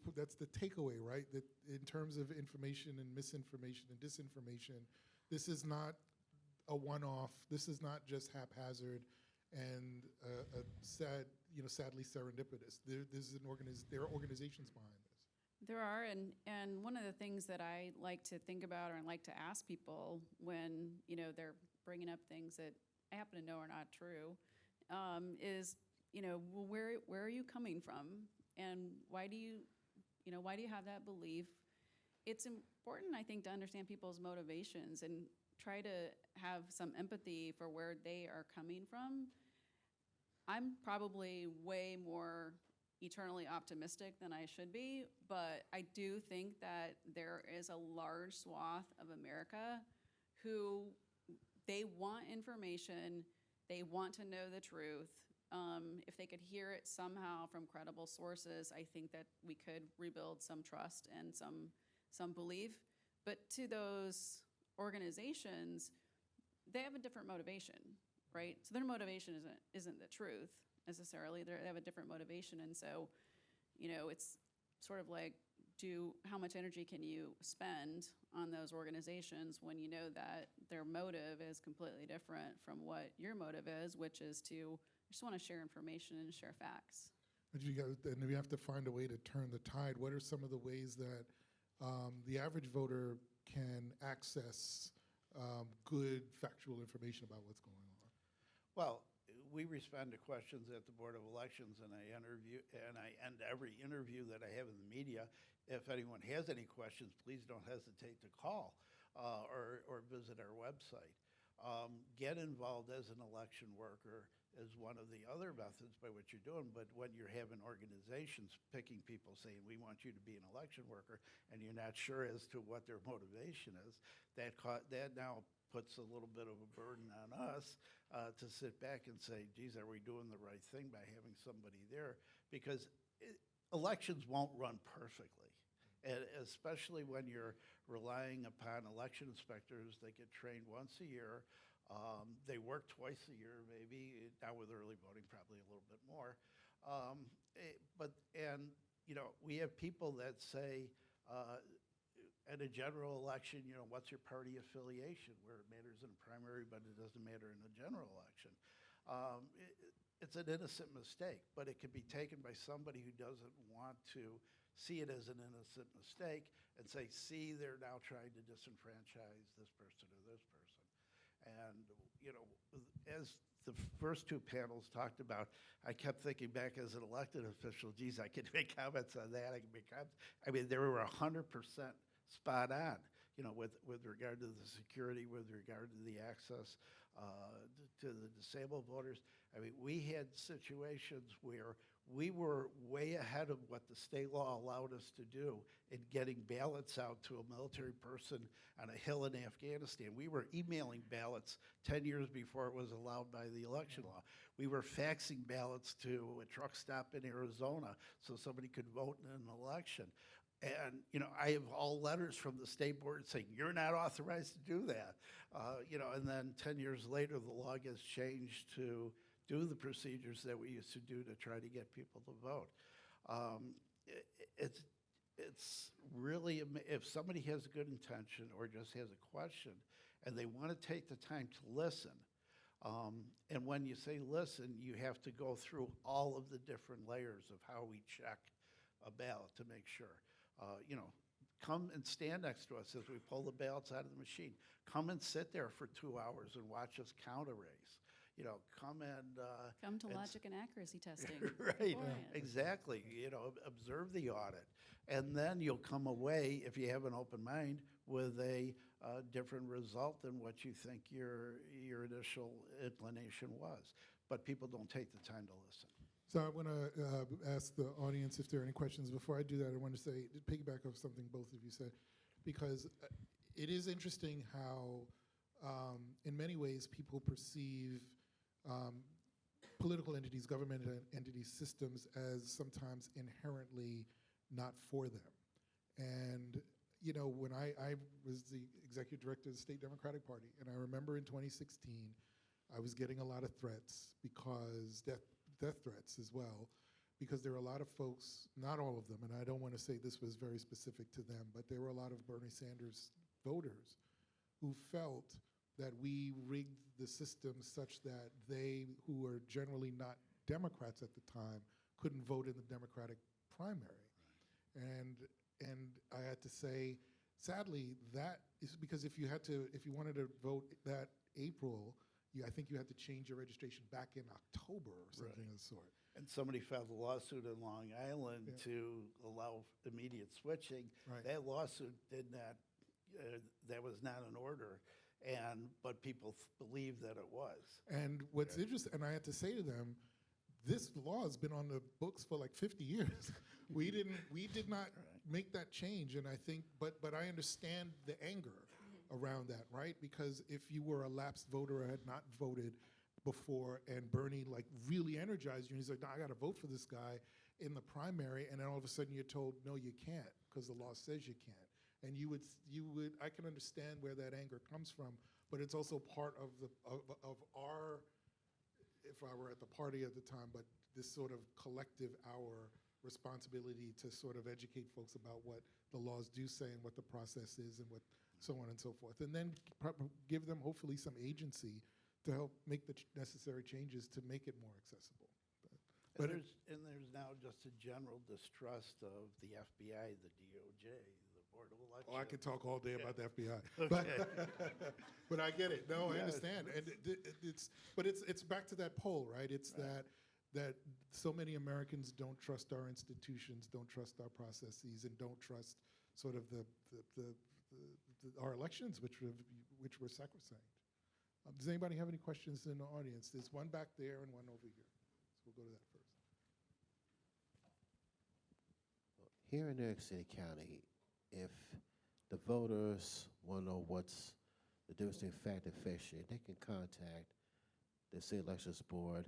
takeaway, right? That in terms of information and misinformation and disinformation, this is not a one-off. This is not just haphazard and sadly serendipitous. There are organizations behind this. There are, and one of the things that I like to think about, or I like to ask people when they're bringing up things that I happen to know are not true, is well, where are you coming from, and why do you have that belief? It's important, I think, to understand people's motivations and try to have some empathy for where they are coming from. I'm probably way more eternally optimistic than I should be, but I do think that there is a large swath of America who they want information, they want to know the truth. If they could hear it somehow from credible sources, I think that we could rebuild some trust and some belief. But to those organizations, they have a different motivation, right? So their motivation isn't the truth necessarily. They have a different motivation, and so, it's sort of like, how much energy can you spend on those organizations when you know that their motive is completely different from what your motive is, which is to just want to share information and share facts. But and we have to find a way to turn the tide. What are some of the ways that the average voter can access good factual information about what's going on? Well, we respond to questions at the Board of Elections, and I end every interview that I have in the media. If anyone has any questions, please don't hesitate to call or visit our website. Get involved as an election worker is one of the other methods by what you're doing, but when you're having organizations picking people saying, we want you to be an election worker, and you're not sure as to what their motivation is, that now puts a little bit of a burden on us to sit back and say, geez, are we doing the right thing by having somebody there? Because elections won't run perfectly, and especially when you're relying upon election inspectors that get trained once a year. They work twice a year, maybe, now with early voting, probably a little bit more. We have people that say, at a general election, what's your party affiliation, where it matters in a primary, but it doesn't matter in a general election. It's an innocent mistake, but it can be taken by somebody who doesn't want to see it as an innocent mistake and say, see, they're now trying to disenfranchise this person or this person. And, as the first two panels talked about, I kept thinking back as an elected official, geez, I could make comments on that. They were 100% spot on, with regard to the security, with regard to the access to the disabled voters. We had situations where we were way ahead of what the state law allowed us to do in getting ballots out to a military person on a hill in Afghanistan. We were emailing ballots 10 years before it was allowed by the election law. We were faxing ballots to a truck stop in Arizona so somebody could vote in an election. And, you know, I have all letters from the state board saying, you're not authorized to do that. You know, and then 10 years later, the law gets changed to do the procedures that we used to do to try to get people to vote. It's really, if somebody has a good intention or just has a question and they want to take the time to listen, and when you say listen, you have to go through all of the different layers of how we check a ballot to make sure. You know, come and stand next to us as we pull the ballots out of the machine. Come and sit there for 2 hours and watch us count a race. You know, come and Come to logic and accuracy testing. right, beforehand. exactly. You know, observe the audit, and then you'll come away, if you have an open mind, with a different result than what you think your initial inclination was. But people don't take the time to listen. So I want to ask the audience if there are any questions. Before I do that, I want to say, piggyback off something both of you said, because it is interesting how, in many ways, people perceive political entities, government entities, systems as sometimes inherently not for them. And, you know, when I was the executive director of the State Democratic Party, and I remember in 2016, I was getting a lot of threats because death threats as well, because there were a lot of folks, not all of them, and I don't want to say this was very specific to them, but there were a lot of Bernie Sanders voters who felt that we rigged the system such that they, who were generally not Democrats at the time, couldn't vote in the Democratic primary. And I had to say, sadly, that is because if you wanted to vote that April, I think you had to change your registration back in October or something of the sort. And somebody filed a lawsuit in Long Island to allow immediate switching. Right. That lawsuit did not, that was not in order, but people believed that it was. And what's interesting, and I had to say to them, this law has been on the books for like 50 years. we did not make that change, and I think, but I understand the anger around that, right? Because if you were a lapsed voter or had not voted before, and Bernie like really energized you, and he's like, no, I got to vote for this guy in the primary, and then all of a sudden you're told, no, you can't, because the law says you can't. And you would, I can understand where that anger comes from, but it's also part of our, if I were at the party at the time, but this sort of collective, our responsibility to sort of educate folks about what the laws do say and what the process is and what so on and so forth. And then give them hopefully some agency to help make the necessary changes to make it more accessible. But there's now just a general distrust of the FBI, the DOJ, the Board of Elections. Oh, I could talk all day about the FBI. Okay. But I get it. No, I Yeah, understand. And it's back to that poll, right? It's that so many Americans don't trust our institutions, don't trust our processes, and don't trust sort of our elections, which were sacrosanct. Does anybody have any questions in the audience? There's one back there and one over here. So we'll go to that first. Here in New York City County, if the voters want to know what's the difference between fact and fiction, they can contact the City Elections Board.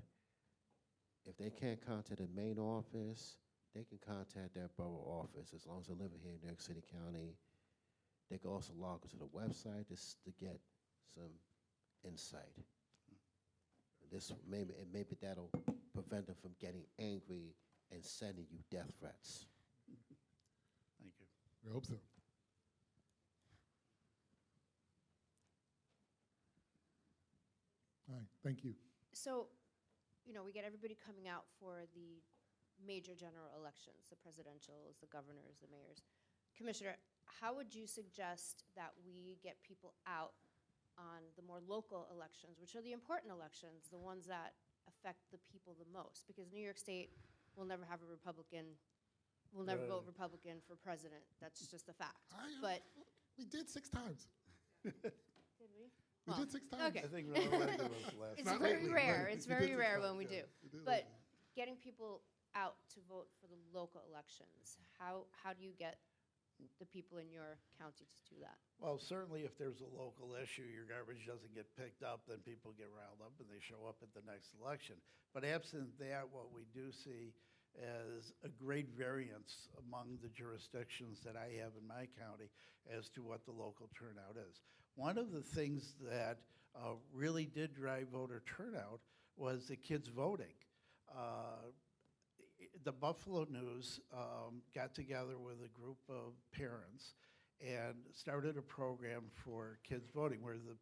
If they can't contact the main office, they can contact their borough office. As long as they're living here in New York City County, they can also log into the website to get some insight. Maybe that'll prevent them from getting angry and sending you death threats. Thank you. I hope so. Hi, thank you. So, you know, we get everybody coming out for the major general elections, the presidentials, the governors, the mayors. Commissioner, how would you suggest that we get people out on the more local elections, which are the important elections, the ones that affect the people the most? Because New York State will never have a Republican, will never vote Republican for president. That's just a fact. But we did 6 times. did we? We did 6 times. Okay. I think Ronald Reagan was last. It's Not very lately, rare. right. It's We did very 6 rare times, when we yeah. do. We did But lately. getting people out to vote for the local elections? How do you get the people in your county to do that? Well, certainly if there's a local issue, your garbage doesn't get picked up, then people get riled up and they show up at the next election. But absent that, what we do see is a great variance among the jurisdictions that I have in my county as to what the local turnout is. One of the things that really did drive voter turnout was the kids voting. The Buffalo News got together with a group of parents and started a program for kids voting where the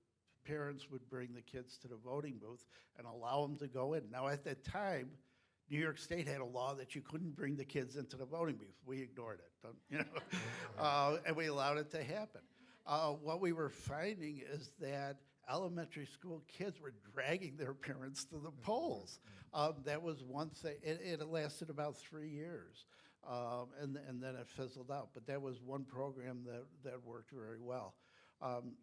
parents would bring the kids to the voting booth and allow them to go in. Now, at that time, New York State had a law that you couldn't bring the kids into the voting booth. We ignored it, you know, and we allowed it to happen. What we were finding is that elementary school kids were dragging their parents to the polls. That was one thing. It lasted about 3 years, and then it fizzled out. But that was one program that worked very well.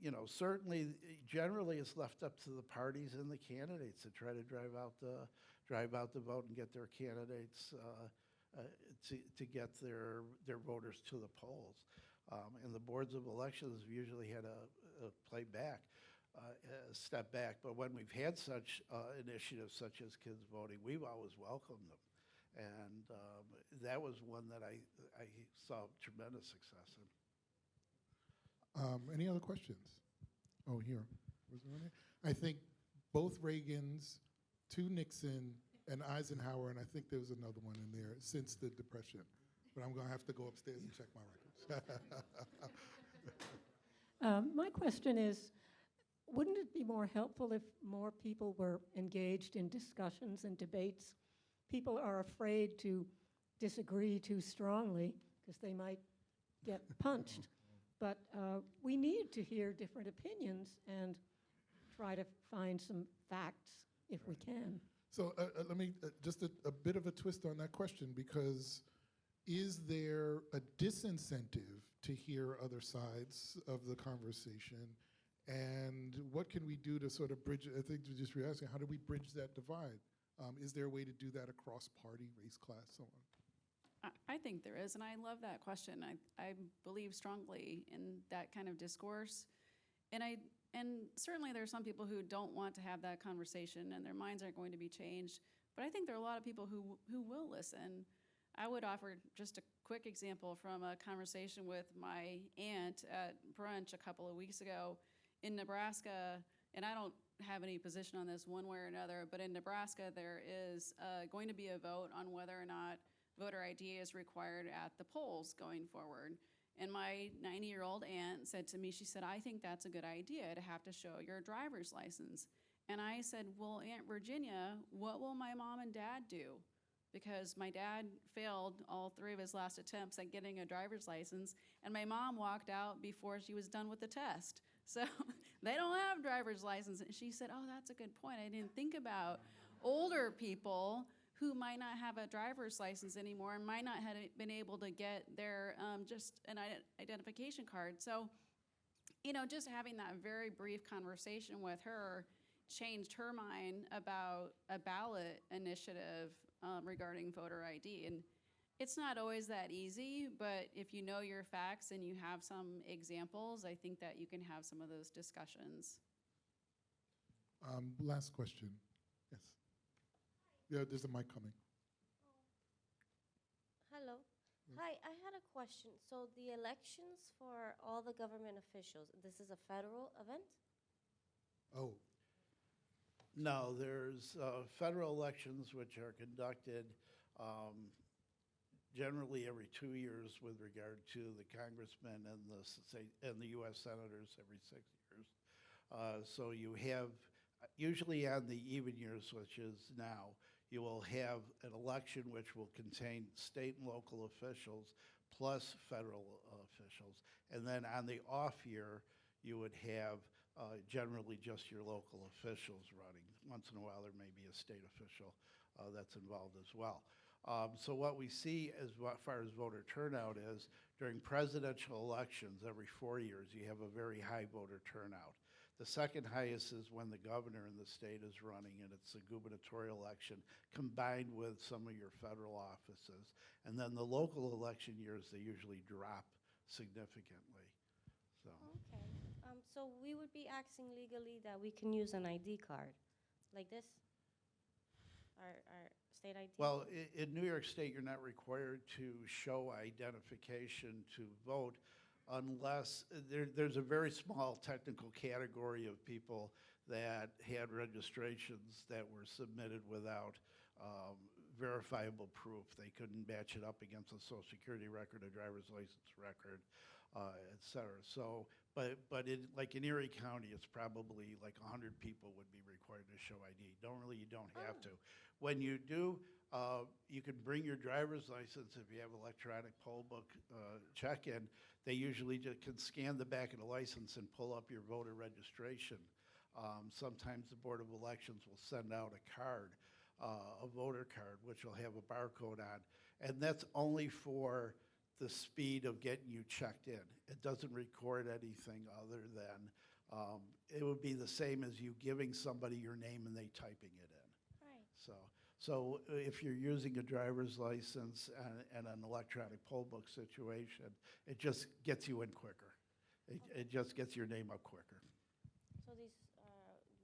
You know, certainly, generally, it's left up to the parties and the candidates to try to drive out the vote and get their candidates to get their voters to the polls. And the boards of elections usually had a step back. But when we've had such initiatives such as kids voting, we've always welcomed them. And that was one that I saw tremendous success in. Any other questions? Oh, here. Was there one? I think both Reagans, 2 Nixon, and Eisenhower, and I think there was another one in there since the Depression. But I'm going to have to go upstairs and check my records. My question is, wouldn't it be more helpful if more people were engaged in discussions and debates? People are afraid to disagree too strongly because they might get punched. But we need to hear different opinions and try to find some facts if we can. So let me, just a bit of a twist on that question, because is there a disincentive to hear other sides of the conversation? And what can we do to sort of bridge, I think you're just asking, how do we bridge that divide? Is there a way to do that across party, race, class, so on? I think there is, and I love that question. I believe strongly in that kind of discourse. And certainly there are some people who don't want to have that conversation and their minds aren't going to be changed. But I think there are a lot of people who will listen. I would offer just a quick example from a conversation with my aunt at brunch a couple of weeks ago in Nebraska. And I don't have any position on this one way or another, but in Nebraska there is going to be a vote on whether or not voter ID is required at the polls going forward. And my 90-year-old aunt said to me, she said, I think that's a good idea to have to show your driver's license. And I said, well, Aunt Virginia, what will my mom and dad do? Because my dad failed all 3 of his last attempts at getting a driver's license, and my mom walked out before she was done with the test. So they don't have driver's license. And she said, oh, that's a good point. I didn't think about older people who might not have a driver's license anymore and might not have been able to get their just an identification card. So, you know, just having that very brief conversation with her changed her mind about a ballot initiative regarding voter ID. And it's not always that easy, but if you know your facts and you have some examples, I think that you can have some of those discussions. Last question. Yes. Yeah, there's a mic coming. Hello. Hi, I had a question. So the elections for all the government officials, this is a federal event? Oh. No, there's federal elections which are conducted generally every 2 years with regard to the congressmen and the U.S. senators every 6 years. So you have, usually on the even years, which is now, you will have an election which will contain state and local officials plus federal officials. And then on the off year, you would have generally just your local officials running. Once in a while, there may be a state official that's involved as well. So what we see as far as voter turnout is during presidential elections every 4 years, you have a very high voter turnout. The second highest is when the governor in the state is running, and it's a gubernatorial election combined with some of your federal offices. And then the local election years, they usually drop significantly. So. Okay. So we would be asking legally that we can use an ID card, like this? Our state ID? Well, in New York State, you're not required to show identification to vote unless there's a very small technical category of people that had registrations that were submitted without verifiable proof. They couldn't match it up against a social security record, a driver's license record, et cetera. So, but like in Erie County, it's probably like 100 people would be required to show ID. You don't have to. When you do, you can bring your driver's license if you have electronic poll book check-in. They usually just can scan the back of the license and pull up your voter registration. Sometimes the Board of Elections will send out a card, a voter card, which will have a barcode on. And that's only for the speed of getting you checked in. It doesn't record anything other than, it would be the same as you giving somebody your name and they typing it in. Right. So if you're using a driver's license and an electronic poll book situation, it just gets you in quicker. It just gets your name up quicker. So these,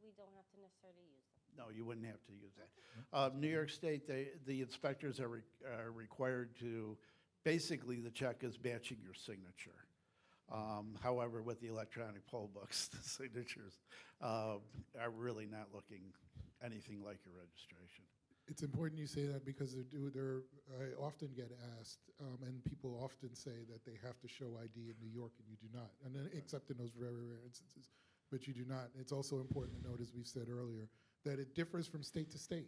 we don't have to necessarily use them? No, you wouldn't have to use that. New York State, the inspectors are required to, basically the check is matching your signature. However, with the electronic poll books, the signatures are really not looking anything like your registration. It's important you say that because I often get asked, and people often say that they have to show ID in New York and you do not, and then, except in those very rare instances, but you do not. It's also important to note, as we've said earlier, that it differs from state to state.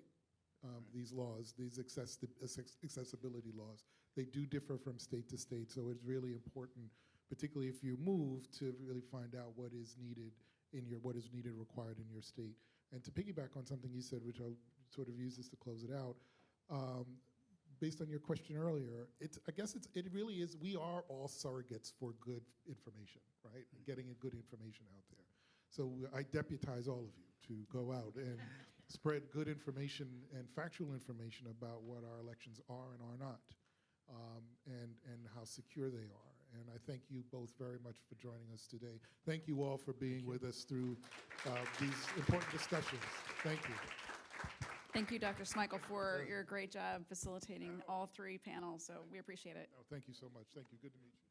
These laws, these accessibility laws, they do differ from state to state, so it's really important, particularly if you move, to really find out what is needed required in your state. And to piggyback on something you said, which I'll sort of use this to close it out, based on your question earlier, it really is, we are all surrogates for good information, right? Getting good information out there. So I deputize all of you to go out and spread good information and factual information about what our elections are and are not, and how secure they are. And I thank you both very much for joining us today. Thank you all for being with us through these important discussions. Thank you. Thank you, Dr. Smikle, for your great job facilitating all three panels. So we appreciate it. Oh, thank you so much. Thank you. Good to meet you.